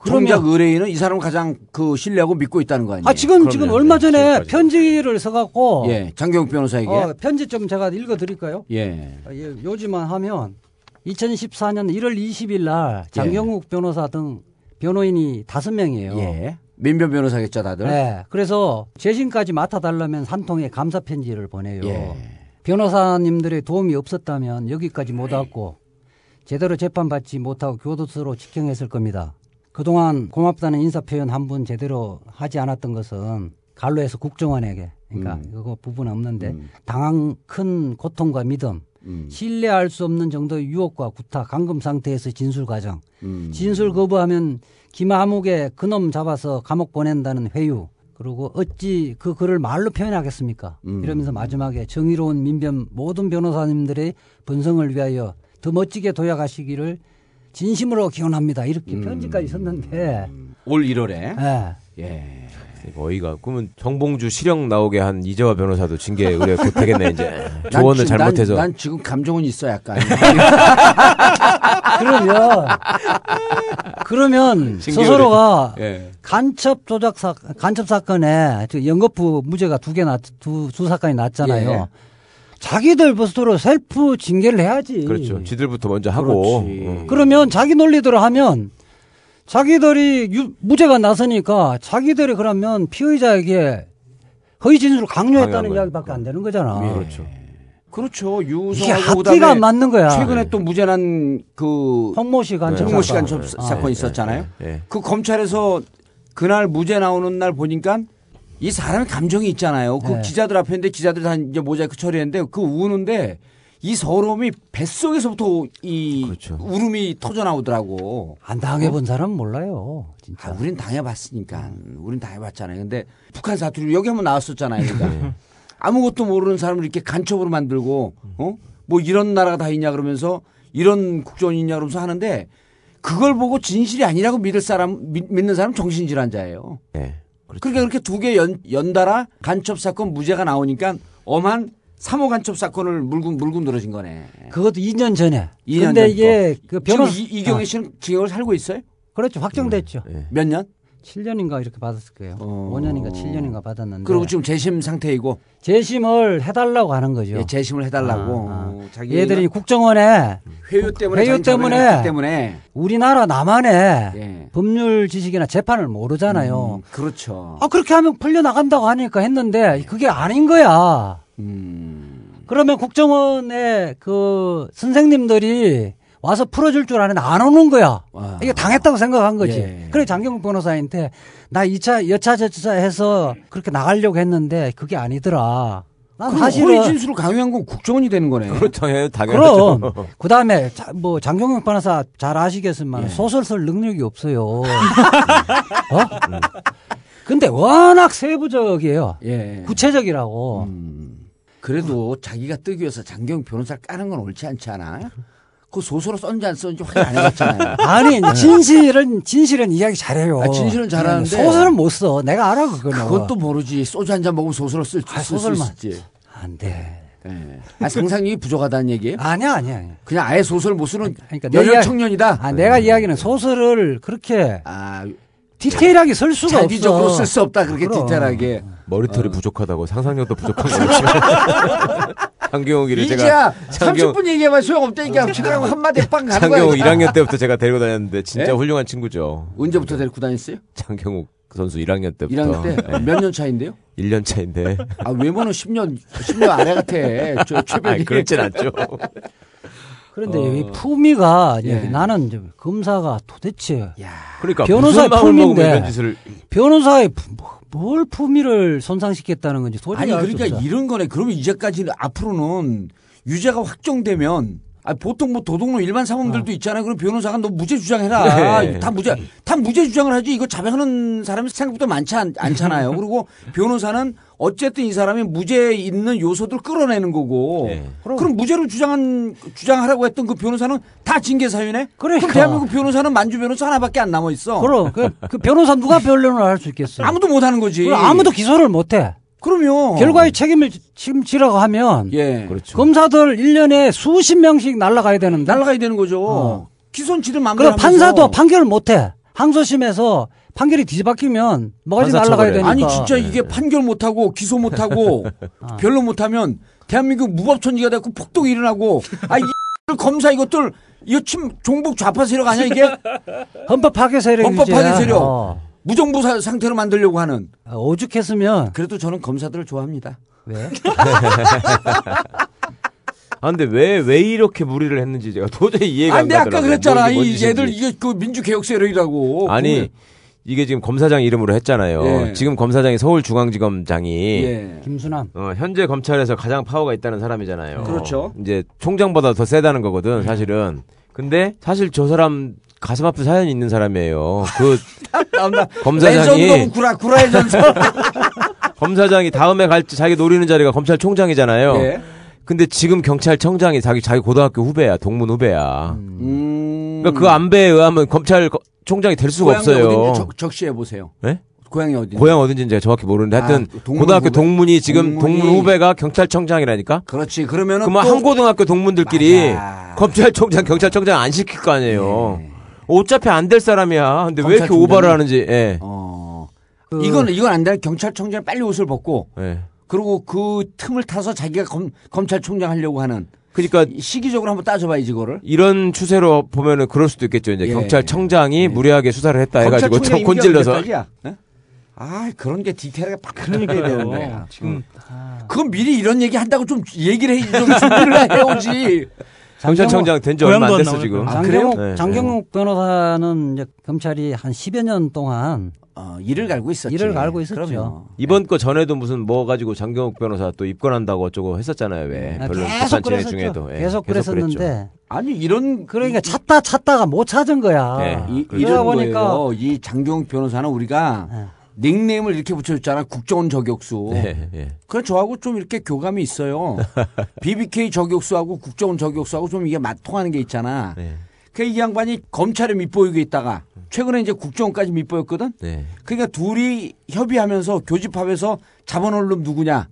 정작 의뢰인은 이 사람을 가장 그 신뢰하고 믿고 있다는 거 아니에요? 지금 얼마 전에 편지를 써갖고. 장경욱 변호사에게. 편지 좀 제가 읽어드릴까요? 요지만 하면 2014년 1월 20일 날 장경욱 변호사 등 변호인이 5명이에요. 민변 변호사겠죠, 다들? 그래서 재심까지 맡아달라면 한 통의 감사 편지를 보내요. 변호사님들의 도움이 없었다면 여기까지 못 왔고 제대로 재판받지 못하고 교도소로 직행했을 겁니다. 그동안 고맙다는 인사표현 한 분 제대로 하지 않았던 것은 간로에서 국정원에게 그러니까 그거 부분 없는데 당한 큰 고통과 믿음 신뢰할 수 없는 정도의 유혹과 구타 감금 상태에서 진술 과정 진술 거부하면 김아무개 그놈 잡아서 감옥 보낸다는 회유 그리고 어찌 그 글을 말로 표현하겠습니까? 이러면서 마지막에 정의로운 민변 모든 변호사님들의 번성을 위하여 더 멋지게 도약하시기를 진심으로 기원합니다. 이렇게 편지까지 썼는데 올 1월에 어이가 그러면 정봉주 실형 나오게 한 이재화 변호사도 징계 의뢰 곧 되겠네 이제 조언을 잘못해서. 난 지금 감정은 있어 약간. 그러면 스스로가 간첩 사건에 영거푸 무죄가 두 사건이 났잖아요. 자기들 스스로 셀프 징계를 해야지. 그렇죠. 지들부터 먼저 하고. 그러면 자기 논리대로 하면 자기들이 무죄가 나서니까 자기들이 그러면 피의자에게 허위 진술을 강요했다는 이야기밖에 안 되는 거잖아. 그렇죠. 이게 합기가 안 맞는 거야. 최근에 또 무죄난 그 홍모 씨 간첩 사건 있었잖아요. 그 검찰에서 그날 무죄 나오는 날 보니까 이 사람의 감정이 있잖아요. 그 기자들 앞에 있는데 기자들 다 이제 모자이크 처리했는데 그 우는데 이 서러움이 뱃속에서부터 울음이 터져 나오더라고. 안 당해본 사람은 몰라요. 진짜. 우린 당해봤으니까. 우린 당해봤잖아요. 근데 북한 사투리 여기 한번 나왔었잖아요. 그러니까. 아무것도 모르는 사람을 이렇게 간첩으로 만들고 뭐 이런 나라가 다 있냐 그러면서 이런 국정원이 있냐 그러면서 하는데 그걸 보고 진실이 아니라고 믿는 사람 정신질환자예요. 그러니까 그렇게 두 개 연달아 간첩 사건 무죄가 나오니까 엄한 3호 간첩 사건을 물고 늘어진 거네. 그것도 2년 전에. 2년 근데 전 이게 그 변호사 지금 이경혜 씨는 징역을 살고 있어요? 그렇죠. 확정됐죠. 몇 년? 7년인가 이렇게 받았을 거예요. 5년인가 7년인가 받았는데. 그리고 지금 재심 상태이고. 재심을 해달라고 하는 거죠. 예, 재심을 해달라고. 얘들이 국정원에 회유 때문에 우리나라 나만의 예. 법률 지식이나 재판을 모르잖아요. 그렇죠. 그렇게 하면 풀려나간다고 하니까 했는데 그게 아닌 거야. 그러면 국정원의 그 선생님들이 와서 풀어줄 줄 아는데 안 오는 거야. 와. 이게 당했다고 생각한 거지. 예. 그래 장경국 변호사한테 나 2차 여차저차 해서 그렇게 나가려고 했는데 그게 아니더라. 난 사실은 허위 진술을 강요한 건 국정원이 되는 거네. 그렇죠. 당연하죠. 그럼 그다음에 뭐 장경국 변호사 잘 아시겠지만 예. 소설 쓸 능력이 없어요. 근데 워낙 세부적이에요. 예. 구체적이라고. 그래도 자기가 뜨기 위해서 장경 변호사를 까는 건 옳지 않지 않아? 그 소설을 썼는지 안 썼는지 확인 안 해봤잖아요. 아니 진실은 이야기 잘해요. 진실은 잘하는데 소설은 못 써. 내가 알아 그거는. 그것도 모르지. 소주 한 잔 먹으면 소설을 쓸 수 있지. 안 돼. 네. 상상력이 부족하다는 얘기예요? 아니야. 그냥 아예 소설 못 쓰는 그러니까 열혈 청년이다. 내가 이야기는 소설을 그렇게 아, 디테일하게 쓸 수가 없어. 자기적으로 쓸 수 없다. 그렇게 그럼. 디테일하게. 머리털이 부족하다고 상상력도 부족한 거지. 장경욱이를 이제야 30분 얘기해봐 소용없다니까. 지금 한마디 빵 가는 거야. 장경욱 1학년 때부터 제가 데리고 다녔는데 진짜 네? 훌륭한 친구죠. 언제부터 데리고 다녔어요? 장경욱 선수 1학년 때부터. 1학년 때? 몇 년 차인데요? 1년 차인데. 아, 외모는 10년 아래 같아. 최변이. 그렇진 않죠. 그런데 이 품위가 예. 나는 이제 검사가 도대체 그러니까 변호사의 무슨 마음을 먹으면 품인데 이런 짓을. 변호사의 뭘 품위를 손상시켰다는 건지 도저히 아니 알 수 그러니까 없어. 이런 거네. 그러면 이제까지는 앞으로는 유죄가 확정되면 보통 뭐 도둑놈 일반 사범들도 있잖아요. 그럼 변호사가 너 무죄 주장해라. 네. 다 무죄 주장을 하지. 이거 자백하는 사람이 생각보다 많지 않잖아요. 그리고 변호사는 어쨌든 이 사람이 무죄 있는 요소들 끌어내는 거고. 네. 그럼 무죄로 주장하라고 했던 그 변호사는 다 징계 사유네. 그러니까. 그럼 대한민국 변호사는 만주 변호사 하나밖에 안 남아 있어. 그럼 그 변호사 누가 변론을 할 수 있겠어? 아무도 못 하는 거지. 아무도 기소를 못 해. 그러면 결과에 책임을 책임지라고 하면 예. 그렇죠. 검사들 1년에 수십 명씩 날아가야 되는데. 날아가야 되는 거죠. 기소는 지들 마음대로 그럼 하면서. 판사도 판결을 못 해. 항소심에서 판결이 뒤집어지면 뭐가지 판사 날아가야 처벌해. 되니까. 아니 진짜 이게 판결 못하고 기소 못하고 변론 못하면 대한민국 무법천지가 되고 폭동이 일어나고 이 검사 이것들 이거 종북 좌파 세력 아니야 이게? 헌법 파괴 세력이지. 헌법 파괴 세력. 무정부 상태로 만들려고 하는. 오죽했으면. 그래도 저는 검사들을 좋아합니다. 왜? 근데 왜 이렇게 무리를 했는지 제가 도저히 이해가 안 근데 가더라고요. 아까 그랬잖아. 뭔 이 짓인지. 얘들 이게 그 민주개혁 세력이라고. 아니 이게 지금 검사장 이름으로 했잖아요. 예. 지금 검사장이 서울중앙지검장이 예. 김수남. 현재 검찰에서 가장 파워가 있다는 사람이잖아요. 그렇죠. 이제 총장보다 더 세다는 거거든 사실은. 근데 사실 저 사람 가슴 아픈 사연이 있는 사람이에요. 그 검사장이 구라의 전설. 검사장이 다음에 갈지 자기 노리는 자리가 검찰총장이잖아요. 예. 근데 지금 경찰청장이 자기 고등학교 후배야, 동문 후배야. 그러니까 그 안배에 의하면 검찰총장이 될 수가 없어요. 어딘지 적시해 보세요. 네? 고향이 어디? 고향 어딘지는 제가 정확히 모르는데 하여튼 고등학교 동문이 지금 동문 후배가 경찰청장이라니까. 그렇지. 그러면은 그러면 한 고등학교 동문들끼리 맞아. 검찰총장, 경찰청장 안 시킬 거 아니에요. 어차피 안 될 사람이야. 근데 왜 이렇게 오버를 하는지. 예. 이건 안 돼. 경찰청장이 빨리 옷을 벗고. 예. 그리고 그 틈을 타서 자기가 검찰총장 하려고 하는. 그러니까 시기적으로 한번 따져봐야지 이거를. 이런 추세로 보면은 그럴 수도 있겠죠. 이제 경찰청장이 무리하게 수사를 했다 해가지고 좀 곤질러서. 네? 그런 게 디테일하게 팍 얘기해야 되는데. 지금 그건 미리 이런 얘기 한다고 좀 얘기를 좀 준비를 해오지. 경찰청장 된 지 얼마 안 됐어 지금. 장경욱 변호사는 이제 검찰이 한 10여 년 동안 일을 갈고 있었지. 일을 갈고 있었죠. 그럼요. 이번 거 전에도 무슨 뭐 가지고 장경욱 변호사 또 입건한다고 어쩌고 했었잖아요. 왜 별로 계속 재판 진행 중에도 계속 그랬었는데. 아니 이런 그러니까 찾다가 못 찾은 거야. 네. 이런 거예요. 이 장경욱 변호사는 우리가 닉네임을 이렇게 붙여줬잖아. 국정원 저격수. 네, 그래 저하고 좀 이렇게 교감이 있어요. BBK 저격수하고 국정원 저격수하고 좀 이게 맞통하는 게 있잖아. 네. 그 이 양반이 검찰에 밑보이고 있다가 최근에 이제 국정원까지 밑보였거든. 네. 그러니까 둘이 협의하면서 교집합해서 잡아놓을 놈 누구냐.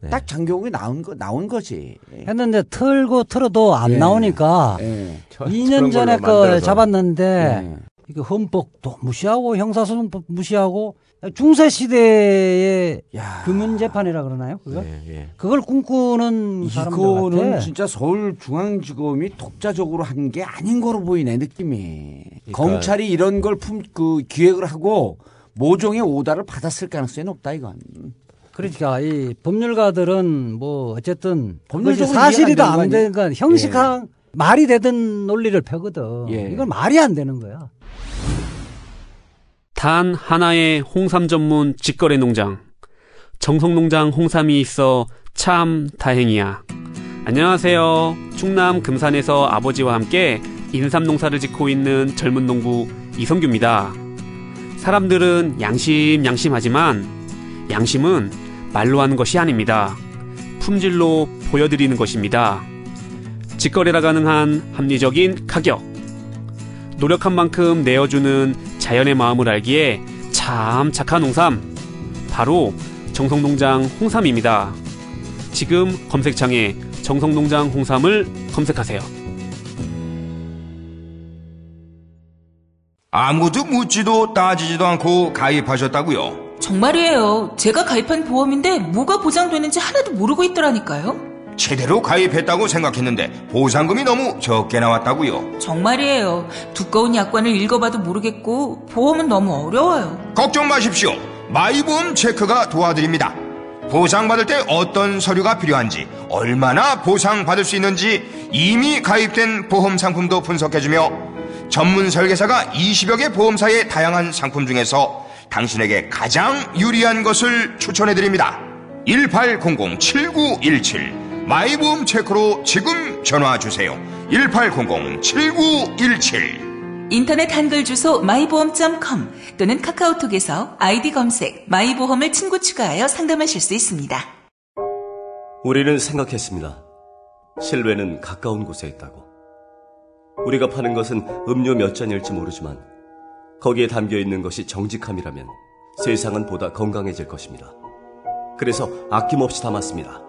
네. 딱 장경욱이 나온 거지. 했는데 틀어도 안 나오니까 2년 전에 잡았는데 이거 헌법도 무시하고 형사소송법 무시하고 중세 시대의 규문재판이라 그러나요? 그걸? 그걸 꿈꾸는 사람들 같아. 이거는 진짜 서울중앙지검이 독자적으로 한 게 아닌 거로 보이네 느낌이. 그러니까. 검찰이 이런 걸 기획을 하고 모종의 오다를 받았을 가능성이 높다 이건. 그러니까 이 법률가들은 뭐 어쨌든 사실이도 안 되니까 형식상 말이 되든 논리를 펴거든. 이건 말이 안 되는 거야. 단 하나의 홍삼 전문 직거래 농장. 정성농장 홍삼이 있어 참 다행이야. 안녕하세요. 충남 금산에서 아버지와 함께 인삼 농사를 짓고 있는 젊은 농부 이성규입니다. 사람들은 양심하지만 양심은 말로 하는 것이 아닙니다. 품질로 보여드리는 것입니다. 직거래라 가능한 합리적인 가격. 노력한 만큼 내어주는 자연의 마음을 알기에 참 착한 홍삼. 바로 정성농장 홍삼입니다. 지금 검색창에 정성농장 홍삼을 검색하세요. 아무도 묻지도 따지지도 않고 가입하셨다고요? 정말이에요. 제가 가입한 보험인데 뭐가 보장되는지 하나도 모르고 있더라니까요. 제대로 가입했다고 생각했는데 보상금이 너무 적게 나왔다고요? 정말이에요. 두꺼운 약관을 읽어봐도 모르겠고 보험은 너무 어려워요. 걱정 마십시오. 마이보험 체크가 도와드립니다. 보상받을 때 어떤 서류가 필요한지, 얼마나 보상받을 수 있는지 이미 가입된 보험 상품도 분석해주며 전문 설계사가 20여 개 보험사의 다양한 상품 중에서 당신에게 가장 유리한 것을 추천해드립니다. 1800-7917 마이보험 체크로 지금 전화주세요. 1800-7917 인터넷 한글 주소 마이보험.com 또는 카카오톡에서 아이디 검색 마이보험을 친구 추가하여 상담하실 수 있습니다. 우리는 생각했습니다. 실외는 가까운 곳에 있다고. 우리가 파는 것은 음료 몇 잔일지 모르지만 거기에 담겨있는 것이 정직함이라면 세상은 보다 건강해질 것입니다. 그래서 아낌없이 담았습니다.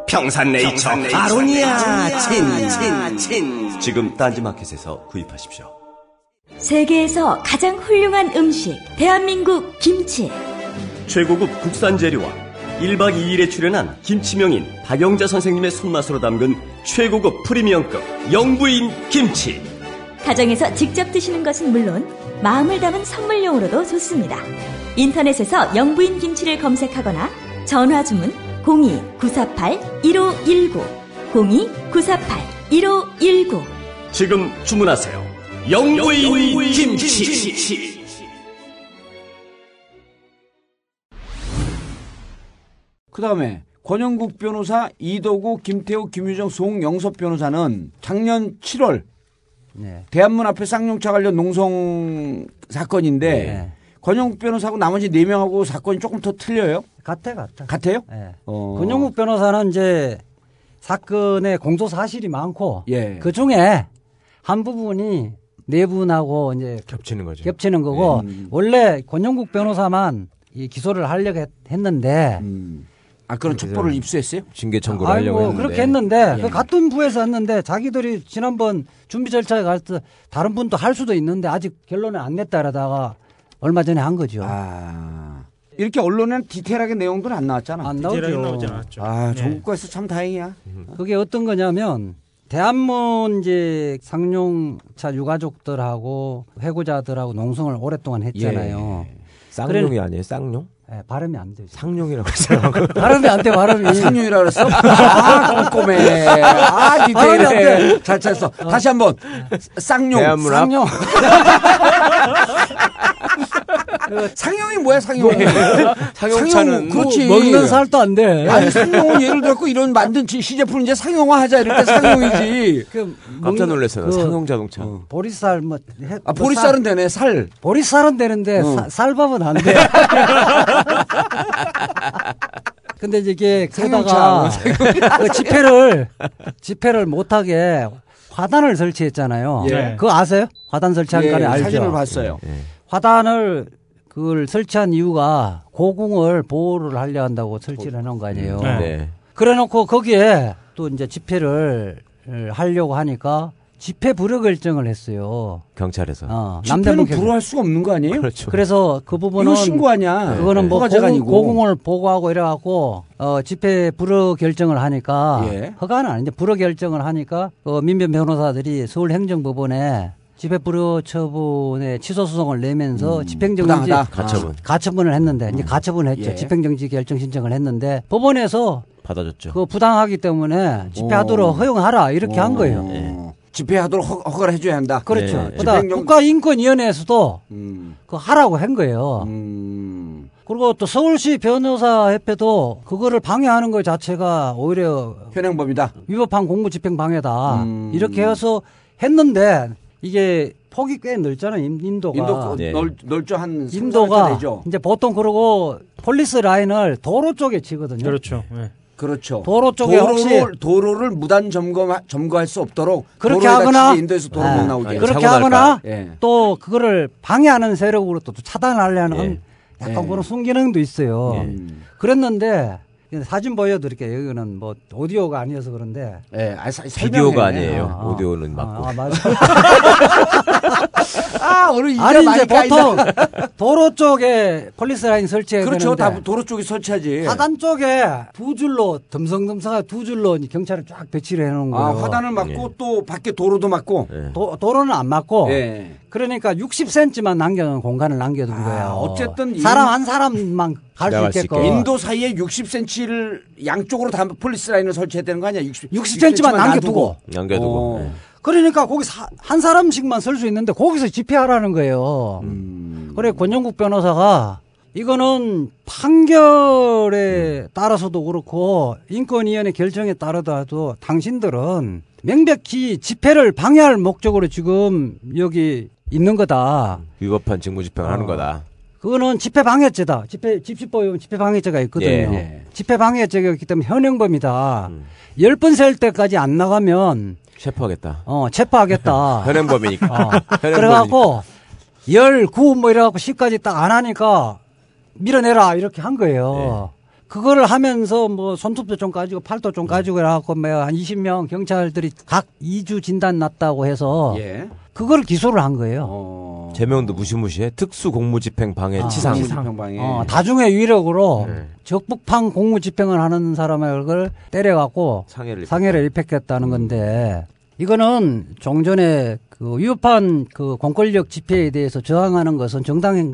평산네이처 아로니아 친. 지금 딴지마켓에서 구입하십시오. 세계에서 가장 훌륭한 음식 대한민국 김치. 최고급 국산 재료와 1박 2일에 출연한 김치명인 박영자 선생님의 손맛으로 담근 최고급 프리미엄급 영부인 김치. 가정에서 직접 드시는 것은 물론 마음을 담은 선물용으로도 좋습니다. 인터넷에서 영부인 김치를 검색하거나 전화 주문 02-948-1519 02-948-1519 지금 주문하세요. 영부인 김치. 그 다음에 권영국 변호사, 이도구, 김태우, 김유정, 송영섭 변호사는 작년 7월 대한문 앞에 쌍용차 관련 농성 사건인데 권영국 변호사하고 나머지 4명하고 사건이 조금 더 틀려요? 같아요? 네. 권영국 변호사는 이제 사건에 공소 사실이 많고 그 중에 한 부분이 네 분하고 이제 겹치는 거죠. 겹치는 거고 원래 권영국 변호사만 이 기소를 하려고 했는데 그런 첩보를 입수했어요? 징계 청구를 하려고 했는데. 그렇게 했는데 그 같은 부에서 했는데 자기들이 지난번 준비 절차에 갈 때 다른 분도 할 수도 있는데 아직 결론을 안 냈다라다가 얼마 전에 한 거죠. 이렇게 언론에는 디테일하게 내용들은 안 나왔잖아. 안 나오죠. 나오지 않았죠. 전국과에서 참 다행이야. 그게 어떤 거냐면 대한문 이제 상용차 유가족들하고 해고자들하고 농성을 오랫동안 했잖아요. 쌍용이 아니에요? 쌍용? 네, 발음이 안 되죠. 상용이라고 했어요. 발음이 안 돼, 발음이. 상용이라고 그랬어? 꼼꼼해. 디테일해. 잘 쳤어. 다시 한 번. 쌍용. 대한문 앞? 상용. 상용이 뭐야, 상용? 상용차는 그렇지. 먹는 살도 안 돼. 아니, 상용은 예를 들어 이런 만든 시제품 이제 상용화 하자 이럴 때 상용이지. 깜짝 놀랐어요. 상용 자동차. 보리쌀 보리쌀은 되네, 살. 보리쌀은 되는데 쌀밥은 안 돼. 근데 이게 그러다가 그 집회를 못하게 화단을 설치했잖아요. 그거 아세요? 화단 설치한 거를 알죠? 사진을 봤어요. 화단을 그걸 설치한 이유가 고궁을 보호를 하려 한다고 설치를 해놓은 거 아니에요. 그래놓고 거기에 또 이제 집회를 하려고 하니까 집회 불허 결정을 했어요. 경찰에서. 집회는 불허할 수가 없는 거 아니에요? 그렇죠. 그래서 그 부분은 이거 신고하냐? 그거는 뭐 허가제가 아니고. 고공을 보고하고 이래갖고 집회 불허 결정을 하니까 허가는 아닌데 불허 결정을 하니까 민변 변호사들이 서울행정법원에 집회 불허 처분에 취소 소송을 내면서 집행정지 가처분을 했는데 이제 가처분을 했죠. 집행정지 결정 신청을 했는데 법원에서 받아줬죠. 그 부당하기 때문에 집회하도록 허용하라 이렇게 한 거예요. 집회하도록 허가를 해줘야 한다. 그렇죠. 그다음 국가인권위원회에서도 그 하라고 한 거예요. 그리고 또 서울시 변호사협회도 그거를 방해하는 것 자체가 오히려 현행법이다. 위법한 공무집행 방해다. 이렇게 해서 했는데 이게 폭이 꽤 넓잖아요. 인도가. 넓죠. 한 인도가 되죠. 이제 보통 그러고 폴리스 라인을 도로 쪽에 치거든요. 그렇죠. 그렇죠. 도로 쪽에 도로를 무단 점거할 수 없도록 그렇게 하거나 인도에서 도로 못 나오게 그렇게 하거나 또 그거를 방해하는 세력으로 또 차단하려는 약간 그런 순기능도 있어요. 그랬는데 사진 보여드릴게요. 여기는 뭐 오디오가 아니어서 그런데. 비디오가 아니에요. 오디오는 맞고. 맞아. 오늘 아니 이제 보통 도로 쪽에 폴리스 라인 설치해야 그렇죠. 되는데. 다 도로 쪽에 설치하지. 화단 쪽에 두 줄로 듬성듬성하게 두 줄로 경찰을 쫙 배치를 해놓은 거예요. 화단을 막고 또 밖에 도로도 막고. 도로는 안 막고. 그러니까 60cm만 남겨놓은 공간을 남겨둔 거예요. 어쨌든 사람 한 사람만 갈 수 있게끔. 인도 사이에 60cm를 양쪽으로 다 폴리스 라인을 설치해야 되는 거 아니야? 60cm만 남겨두고. 그러니까 거기 한 사람씩만 설 수 있는데 거기서 집회하라는 거예요. 그래 권영국 변호사가 이거는 판결에 따라서도 그렇고 인권위원회 결정에 따르더라도 당신들은 명백히 집회를 방해할 목적으로 지금 여기 있는 거다. 위법한 직무집행을 하는 거다. 그거는 집회방해죄다. 집시법에 보면 집회방해죄가 있거든요. 집회방해죄가 있기 때문에 현행범이다. 10번 셀 때까지 안 나가면 체포하겠다. 체포하겠다. 현행범이니까. 그래갖고 19 뭐 이래갖고 10까지 딱 안 하니까 밀어내라 이렇게 한 거예요. 그거를 하면서 뭐 손톱도 좀 까지고 팔도 좀 까지고 이래갖고 뭐 한 20명 경찰들이 각 2주 진단 났다고 해서 그거를 기소를 한 거예요. 제명도 무시무시해. 특수공무집행 방해 치상. 다중의 위력으로 적법한 공무집행을 하는 사람을 그걸 때려갖고 상해를 입혔겠다는 건데 이거는 종전에 그 위법한 그 공권력 집회에 대해서 저항하는 것은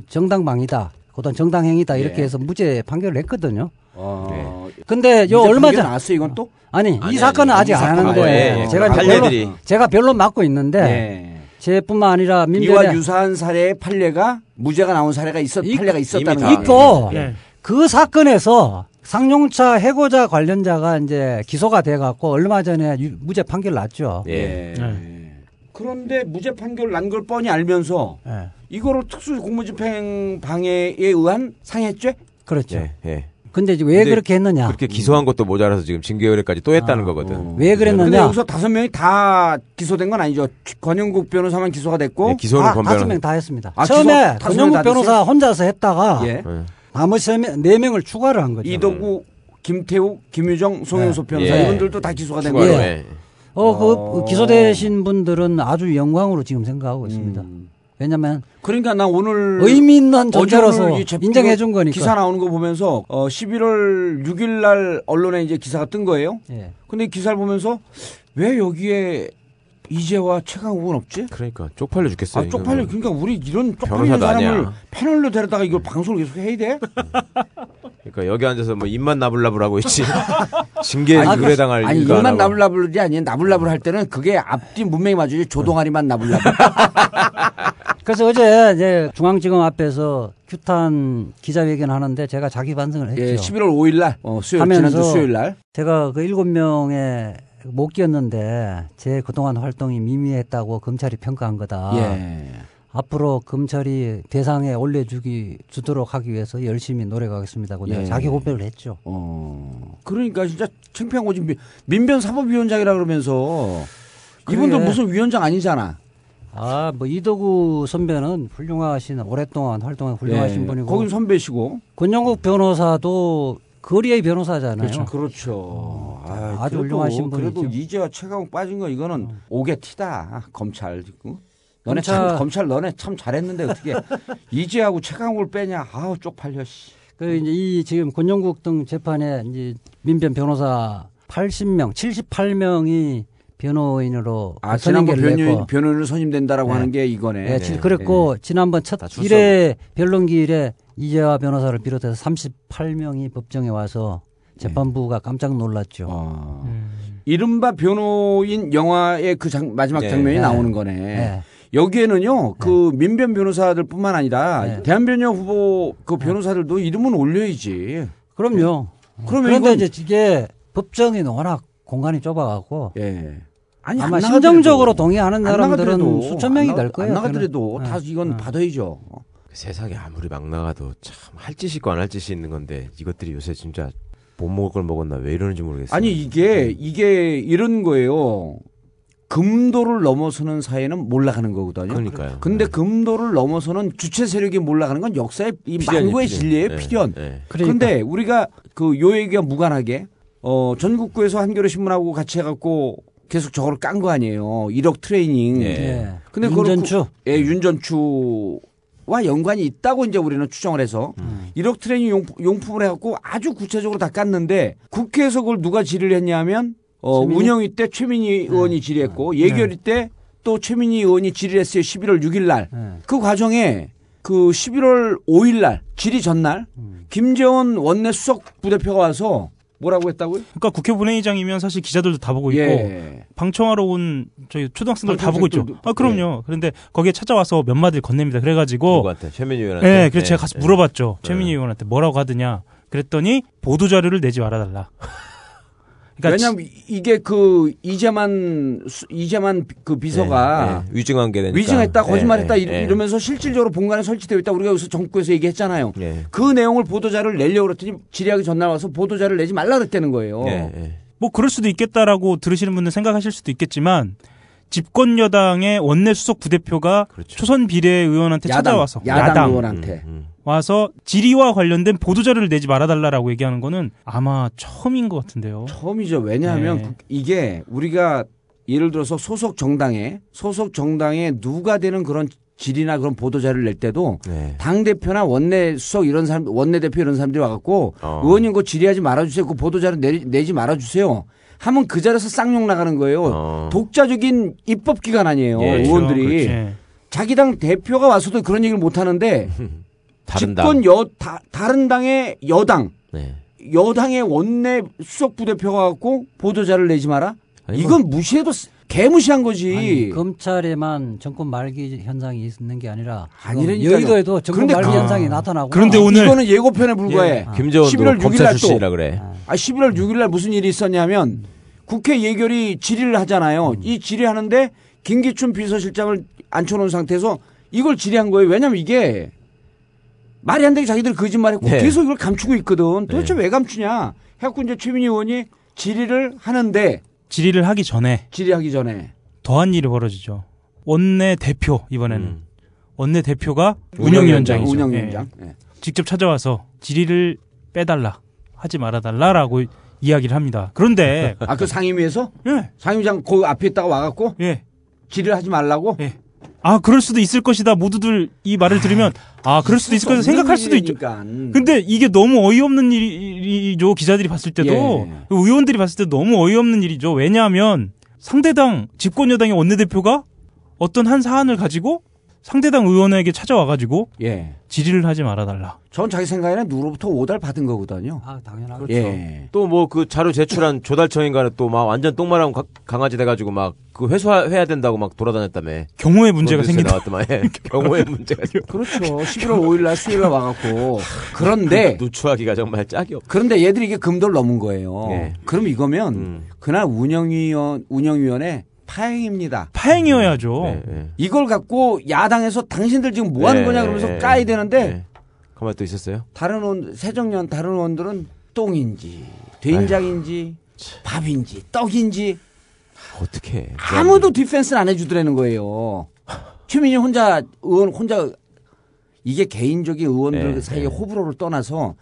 정당방위다. 그다음 정당행위다 이렇게 해서 무죄 판결을 했거든요. 근데 요 얼마 전 나왔어 이건 또? 아니 이 사건은 아직 안 하는데 제가 변론 맡고 있는데 제뿐만 아니라 이와 유사한 사례의 판례가 무죄가 나온 사례가 판례가 있었다는 거 있고 그 사건에서 상용차 해고자 관련자가 이제 기소가 돼갖고 얼마 전에 무죄 판결 났죠. 그런데 무죄 판결 난 걸 뻔히 알면서 이거를 특수 공무집행 방해에 의한 상해죄? 그렇죠. 근데 이제 왜 그렇게 했느냐? 그렇게 기소한 것도 모자라서 지금 징계 의뢰까지 또 했다는 거거든. 왜 그랬느냐? 근데 여기서 5명이 다 기소된 건 아니죠. 권영국 변호사만 기소가 됐고. 기소는 5명 다 했습니다. 처음에 권영국 변호사 혼자서 했다가 나머지 4명을 추가를 한 거죠. 이도구, 김태욱, 김유정, 송영섭 변호사 이분들도 다 기소가 된 거예요. 그 기소되신 분들은 아주 영광으로 지금 생각하고 있습니다. 왜냐면 그러니까 나 오늘 의미 있는 존재로서 인정해 준 거니까. 기사 나오는 거 보면서 11월 6일 날 언론에 이제 기사가 뜬 거예요. 근데 기사를 보면서 왜 여기에 이재와 최강욱은 없지? 그러니까 쪽팔려 죽겠어요. 쪽팔려. 그러니까 우리 이런 쪽팔리는 사람을 아니야. 패널로 데려다가 이걸 방송을 계속 해야 돼? 그러니까 여기 앉아서 뭐 입만 나불나불하고 있지. 징계 의뢰당할 아니 입만 나불나불이 아니에요. 나불나불 할 때는 그게 앞뒤 문맥이 맞으지. 조동아리만 나불나불. 그래서 어제 이제 중앙지검 앞에서 규탄 기자회견 하는데 제가 자기 반성을 했죠. 11월 5일 날 지난주 수요일 날 제가 그 7명의 못 끼었는데 제 그동안 활동이 미미했다고 검찰이 평가한 거다. 앞으로 검찰이 대상에 올려주도록 하기 위해서 열심히 노력하겠습니다고 내가 자기 고백을 했죠. 그러니까 진짜 창피한 거지. 민변 사법위원장이라 그러면서 이분들 무슨 위원장 아니잖아. 뭐 이도구 선배는 훌륭하신 오랫동안 활동한 훌륭하신 분이고 거긴 선배시고 권영국 변호사도 거리의 변호사잖아요. 그렇죠. 아주 훌륭하신 분이죠. 그래도 이제와 최강욱 빠진 거 이거는 옥의 티다. 검찰. 너네 검찰 참 잘했는데 어떻게 이제하고 최강욱을 빼냐. 아우 쪽팔려. 그 이제 이 지금 권영국 등 재판에 이제 민변 변호사 80명, 78명이 변호인으로 지난번 변호인으로 선임된다라고 하는 게 이거네. 네, 그랬고 지난번 첫 1회 변론기일에 이재화 변호사를 비롯해서 38명이 법정에 와서 재판부가 깜짝 놀랐죠. 이른바 변호인 영화의 그 마지막 장면이 나오는 거네. 여기에는요, 그 민변 변호사들뿐만 아니라 대한변협 후보 그 변호사들도 이름은 올려야지. 그럼요. 그런데 이제 이게 법정이 워낙 공간이 좁아갖고 아니, 아마 심정적으로 동의하는 사람들은 수천 명이 될 거예요. 안 나가더라도 다 이건 받아야죠. 세상에 아무리 막 나가도 참 할 짓이 있고 안 할 짓이 있는 건데 이것들이 요새 진짜 못 먹을 걸 먹었나 왜 이러는지 모르겠어요. 아니 이게 이런 거예요. 금도를 넘어서는 사회는 몰락하는 거거든요. 그러니까요. 근데 금도를 넘어서는 주체 세력이 몰락하는 건 역사의 이 만고의 진리예요. 필연. 그런데 우리가 그 요 얘기가 무관하게 전국구에서 한겨레 신문하고 같이 해갖고 계속 저거를 깐 거 아니에요. 1억 트레이닝. 근데 윤전추. 윤전추와 연관이 있다고 이제 우리는 추정을 해서 1억 트레이닝 용품을 해갖고 아주 구체적으로 다 깠는데 국회에서 그걸 누가 질의를 했냐면 운영위 때 최민희 의원이 질의했고 예결위 때 또 최민희 의원이 질의를 했어요. 11월 6일 날. 그 과정에 그 11월 5일 날 질의 전날 김재원 원내 수석 부대표가 와서 뭐라고 했다고요? 그러니까 국회 본회의장이면 사실 기자들도 다 보고 있고 방청하러 온 저희 초등학생들 다 보고 있죠. 그럼요. 그런데 거기에 찾아와서 몇 마디를 건넵니다. 그래가지고 누구한테? 최민희 의원한테? 네, 그래서 제가 가서 물어봤죠. 최민희 의원한테 뭐라고 하더냐. 그랬더니 보도 자료를 내지 말아달라. 그러니까 왜냐면 이게 그 이재만 그 비서가 위증한 게 되니까 위증했다 거짓말했다 이러면서 실질적으로 본관에 설치되어 있다 우리가 여기서 정국에서 얘기했잖아요. 그 내용을 보도자를 내려고 그랬더니 질의하기 전날 와서 보도자를 내지 말라 그랬다는 거예요. 뭐 그럴 수도 있겠다라고 들으시는 분들 생각하실 수도 있겠지만 집권 여당의 원내 수석 부대표가 초선 비례의원한테 찾아와서 야당 의원한테 와서 질의와 관련된 보도자료를 내지 말아달라라고 얘기하는 거는 아마 처음인 것 같은데요. 처음이죠. 왜냐하면 이게 우리가 예를 들어서 소속 정당에 누가 되는 그런 질의나 그런 보도자료를 낼 때도 당대표나 원내수석 이런 사람, 원내대표 이런 사람들이 와갖고 의원님 그거 질의하지 말아주세요. 그 보도자료 내지 말아주세요. 하면 그 자리에서 쌍욕 나가는 거예요. 독자적인 입법기관 아니에요. 의원들이. 자기 당 대표가 와서도 그런 얘기를 못 하는데 집권 다른 당의 여당의 원내 수석 부대표가 갖고 보도자를 내지 마라? 이건 무시해도 개무시한 거지. 아니, 검찰에만 정권 말기 현상이 있는 게 아니라 여의도에도 정권 말기 현상이 나타나고. 그런데 오늘 이거는 예고편에 불과해. 김재원도 11월 6일 날 출신이라 그래. 11월 6일 날 무슨 일이 있었냐면 국회 예결위 질의를 하잖아요. 이 질의하는데 김기춘 비서실장을 앉혀놓은 상태에서 이걸 질의한 거예요. 왜냐면 이게 말이 안 되게 자기들이 거짓말했고 계속 이걸 감추고 있거든. 도대체 왜 감추냐. 해갖고 이제 최민희 의원이 질의를 하는데 질의하기 전에 더한 일이 벌어지죠. 원내 대표 이번에는 원내 대표가 운영위원장이죠. 운영위원장. 직접 찾아와서 질의를 빼달라 하지 말아달라라고 이야기를 합니다. 그런데 그 상임위에서 상임위장 그 앞에 있다가 와갖고 질의를 하지 말라고. 그럴 수도 있을 것이다. 모두들 이 말을 들으면 그럴 수도 있을 것이다 생각할 수도 있죠. 근데 이게 너무 어이없는 일이죠. 기자들이 봤을 때도 의원들이 봤을 때도 너무 어이없는 일이죠. 왜냐하면 상대당 집권 여당의 원내대표가 어떤 한 사안을 가지고 상대당 의원에게 찾아와가지고 질의를 하지 말아달라. 전 자기 생각에는 누구로부터 오달 받은 거거든요. 당연하죠. 그렇죠. 또 뭐 그 자료 제출한 조달청인가는 또 막 완전 똥마랑 강아지 돼가지고 막 그 회수해야 된다고 막 돌아다녔다며. 경호에 문제가 생긴다. 경호에 문제가. 그렇죠. 11월 5일 날 수요일 날 와갖고. 그런데 누추하기가 정말 짝이 없. 그런데 얘들이 이게 금도를 넘은 거예요. 그럼 이거면 그날 운영위원회 파행입니다. 파행이어야죠. 이걸 갖고 야당에서 당신들 지금 뭐 하는 거냐 그러면서 까야 되는데. 가만히 또 있었어요? 새정년 다른 의원들은 똥인지, 된장인지, 밥인지, 떡인지. 어떻게 아무도 디펜스를 안 해주더라는 거예요. 최민희 의원 혼자 이게 개인적인 의원들 사이의 호불호를 떠나서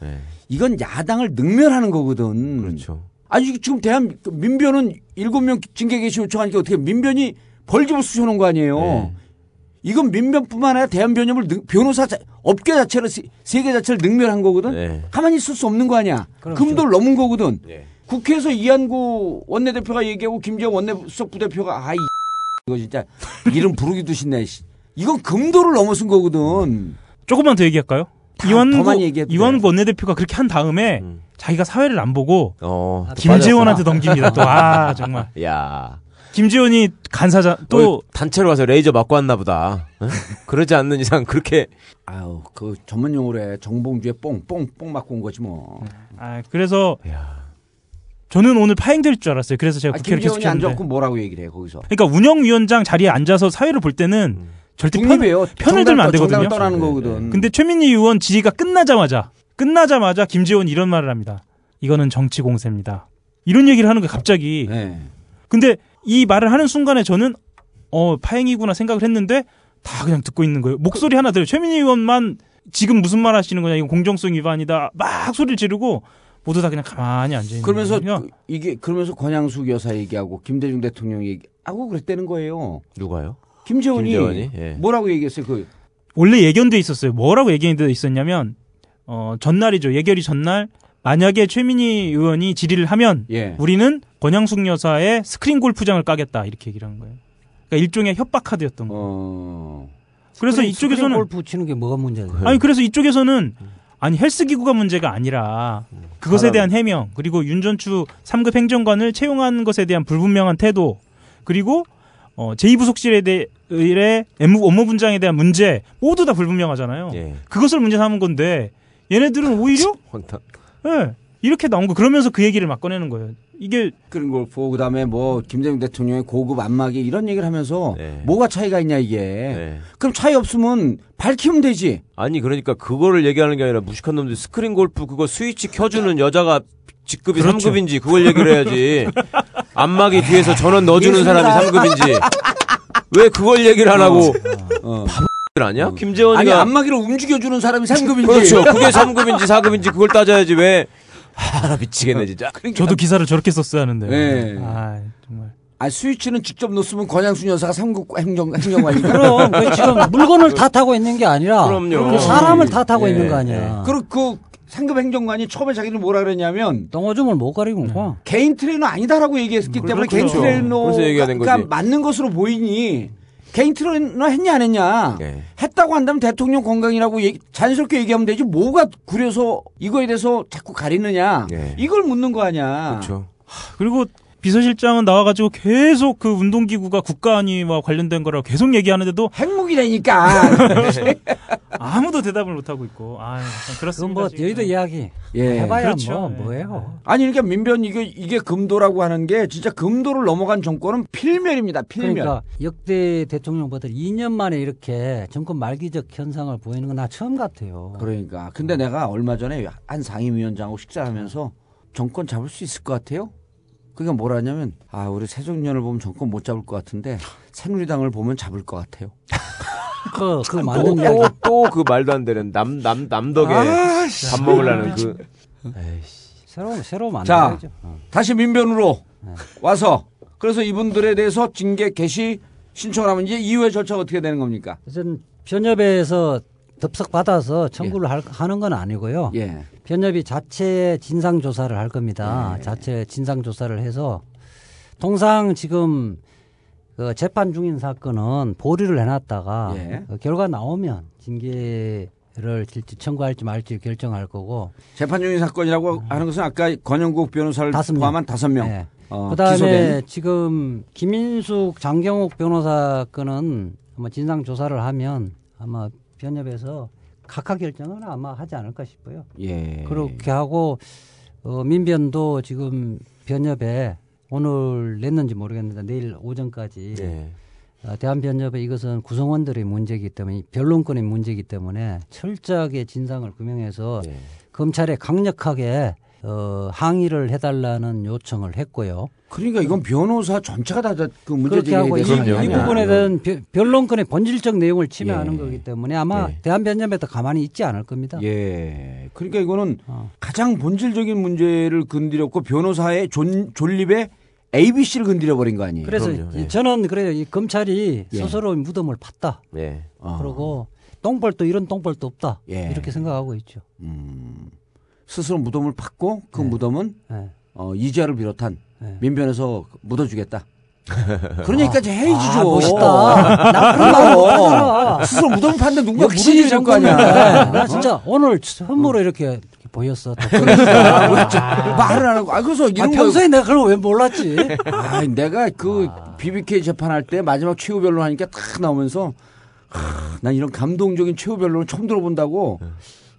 이건 야당을 능멸하는 거거든. 그렇죠. 아니 지금 민변은 7명 징계 개시 요청하니까 어떻게 민변이 벌집을 쑤셔놓은 거 아니에요. 이건 민변뿐만 아니라 대한변협을 변호사 업계 자체를 세계 자체를 능멸한 거거든. 가만히 있을 수 없는 거 아니야. 그렇죠. 금도를 넘은 거거든. 국회에서 이한구 원내대표가 얘기하고 김재원 원내수석 부대표가 이거 진짜 이름 부르기도 싫네. 이건 금도를 넘어선 거거든. 조금만 더 얘기할까요? 이완구 돼. 원내대표가 그렇게 한 다음에 자기가 사회를 안 보고 김재원한테 넘깁니다. 또 정말. 야. 김재원이 간사장 또 단체로 가서 레이저 맞고 왔나 보다. 그러지 않는 이상 그렇게 그 전문 용어로 해. 정봉주에 뽕 맞고 온 거지 뭐. 그래서 저는 오늘 파행될 줄 알았어요. 그래서 제가 국회를 계속 김재원이 앉았고 뭐라고 얘기를 해 거기서. 그러니까 운영위원장 자리에 앉아서 사회를 볼 때는 절대 편을 들면 안 되거든요. 떠나는 거거든. 근데 최민희 의원 질의가 끝나자마자 김재원이 이런 말을 합니다. 이거는 정치 공세입니다. 이런 얘기를 하는 거예요. 갑자기. 근데 이 말을 하는 순간에 저는 파행이구나 생각을 했는데 다 그냥 듣고 있는 거예요. 목소리 하나 들어요. 최민희 의원만 지금 무슨 말 하시는 거냐. 이건 공정성 위반이다. 막 소리를 지르고 모두 다 그냥 가만히 앉아 있는 그러면서 거예요. 그러면서 권양숙 여사 얘기하고 김대중 대통령 얘기하고 그랬다는 거예요. 누가요? 김재원이 뭐라고 얘기했어요? 원래 예견돼 있었어요. 뭐라고 예견돼 있었냐면 전날이죠. 예결위 전날 만약에 최민희 의원이 질의를 하면 우리는 권양숙 여사의 스크린 골프장을 까겠다 이렇게 얘기를 한 거예요. 그러니까 일종의 협박 카드였던 거예요. 그래서 이쪽에서는 스크린 골프 치는 게 뭐가 문제예요? 그래서 이쪽에서는 헬스 기구가 문제가 아니라 그것에 대한 해명 그리고 윤전추 3급 행정관을 채용한 것에 대한 불분명한 태도 그리고 제2부속실의 업무 분장에 대한 문제 모두 다 불분명하잖아요. 그것을 문제 삼은 건데 얘네들은 오히려 이렇게 나온 거 그러면서 그 얘기를 막 꺼내는 거예요. 이게 그런 걸 보고 그다음에 뭐 김대중 대통령의 고급 안마기 이런 얘기를 하면서 뭐가 차이가 있냐 이게. 그럼 차이 없으면 밝히면 되지. 아니 그러니까 그거를 얘기하는 게 아니라 무식한 놈들 스크린 골프 그거 스위치 켜주는 여자가 직급이 3급인지 그걸 얘기를 해야지. 안마기 뒤에서 전원 넣어주는 사람이 3급인지 왜 그걸 얘기를 안 하고 바보들 아니야? 김재원이가 아니 안마기를 움직여주는 사람이 3급인지 그렇죠. 그게 3급인지 4급인지 그걸 따져야지 왜 미치겠네 진짜. 그러니까 저도 기사를 저렇게 썼어야 하는데. 정말. 스위치는 직접 넣었으면 권양숙 여사가 3급 행정관이니까. 그럼 지금 물건을 탓하고 있는 게 아니라 그럼요. 사람을 탓하고 있는 거 아니야. 그리고 그 3급 행정관이 처음에 자기는 뭐라 그랬냐면 똥오줌을 못 가리고 개인 트레이너 아니다라고 얘기했기 때문에 개인 트레이너가 맞는 것으로 보이니 개인 트레이너 했냐 안 했냐 했다고 한다면 대통령 건강이라고 자연스럽게 얘기하면 되지 뭐가 구려서 이거에 대해서 자꾸 가리느냐 이걸 묻는 거 아니야. 그렇죠. 그리고 비서실장은 나와가지고 계속 그 운동기구가 국가안위와 관련된 거라고 계속 얘기하는데도 핵무기라니까 아무도 대답을 못 하고 있고. 그렇습니다. 뭐 저희도 이야기 해봐야 그렇죠. 뭐예요. 아니 그러니까 민변 이게 금도라고 하는 게 진짜 금도를 넘어간 정권은 필멸입니다. 필멸. 그러니까 역대 대통령보다 2년 만에 이렇게 정권 말기적 현상을 보이는 건 나 처음 같아요. 그러니까 근데 내가 얼마 전에 한 상임위원장하고 식사하면서 정권 잡을 수 있을 것 같아요? 그러니까 뭐라 하냐면 우리 새정년을 보면 정권 못 잡을 것 같은데 새누리당을 보면 잡을 것 같아요. 그 맞는 이야기. 또 그 말도 안 되는 남 덕에 밥 먹으려는 그 새로 만들어야죠. 다시 민변으로 와서 그래서 이분들에 대해서 징계 개시 신청을 하면 이제 이후의 절차가 어떻게 되는 겁니까? 우선 변협에서 덥석 받아서 청구를 하는 건 아니고요. 변협이 자체 진상조사를 할 겁니다. 자체 진상조사를 해서 통상 지금 그 재판 중인 사건은 보류를 해놨다가 그 결과 나오면 징계를 청구할지 말지 결정할 거고. 재판 중인 사건이라고 하는 것은 아까 권영국 변호사를 포함한 5명. 그다음에 기소된. 지금 김인숙 장경욱 변호사 건은 아마 진상조사를 하면 아마 변협에서 각하 결정은 아마 하지 않을까 싶어요. 그렇게 하고 민변도 지금 변협에 오늘 냈는지 모르겠는데 내일 오전까지 대한변협에 이것은 구성원들의 문제이기 때문에 변론권의 문제이기 때문에 철저하게 진상을 규명해서 검찰에 강력하게 항의를 해달라는 요청을 했고요. 그러니까 이건 변호사 전체가 다 그 문제 그렇게 하고 이 제기에 부분에 대한 변론권의 본질적 내용을 침해하는 거기 때문에 아마 대한변협에도 가만히 있지 않을 겁니다. 예. 그러니까 이거는 가장 본질적인 문제를 건드렸고 변호사의 존립에 ABC를 건드려 버린 거 아니에요. 그래서 저는 그래요. 이 검찰이 스스로 무덤을 팠다. 그리고 똥벌도 이런 똥벌도 없다. 이렇게 생각하고 있죠. 스스로 무덤을 팠고 그 무덤은 이재화를 비롯한 민변에서 묻어주겠다. 그러니까 이제 해이지죠. 멋있다. 나 그런 말 못하잖아. 스스로 무덤을 팠는데 누가 역시 묻어줄 거 아니야. 나 진짜 오늘 선물로 이렇게 보였어. 말을 안 하고. 그래서 이런 거. 평소에 내가 그걸 왜 몰랐지? 내가 그 BBK 재판할 때 마지막 최후 변론 하니까 딱 나오면서 난 이런 감동적인 최후 변론을 처음 들어본다고.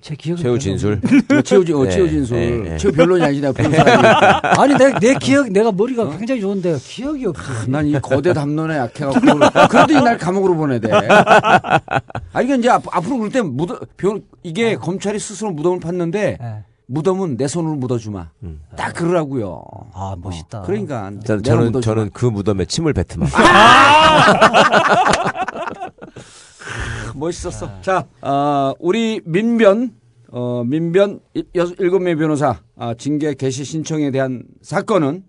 제 기억이 최후 진술. 최후 진술. 최후 변론이 아니지, 내가 변호사. 아니, 내 기억, 내가 머리가 굉장히 좋은데 기억이 없지. 난 이 거대 담론에 약해갖고. 그래도 이날 감옥으로 보내야 돼. 이게 이제 앞으로 그럴 때 이게 검찰이 스스로 무덤을 팠는데 무덤은 내 손으로 묻어주마. 딱 그러라고요. 멋있다. 그러니까. 저는 그 무덤에 침을 뱉으마. 멋있었어. 자, 우리 민변 7명 변호사 징계 개시 신청에 대한 사건은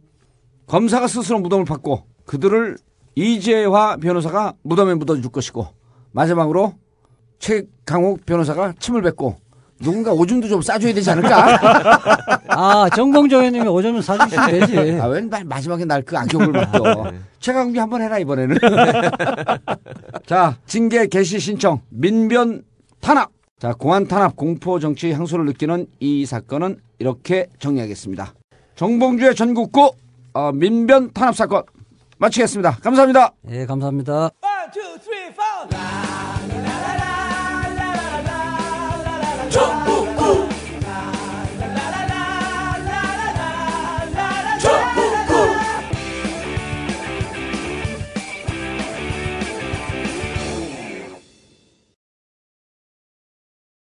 검사가 스스로 무덤을 팠고 그들을 이재화 변호사가 무덤에 묻어줄 것이고 마지막으로 최강욱 변호사가 침을 뱉고 누군가 오줌도 좀 싸줘야 되지 않을까? 정봉조 의원님이 오줌 싸주시면 되지. 왜 마지막에 날 그 악역을 맡겨. 최강욱이 한번 해라 이번에는. 자, 징계 개시 신청 민변 탄압. 자, 공안 탄압 공포 정치 향수를 느끼는 이 사건은 이렇게 정리하겠습니다. 정봉주의 전국구 민변 탄압 사건 마치겠습니다. 감사합니다. 예, 감사합니다. 1, 2, 3, 4.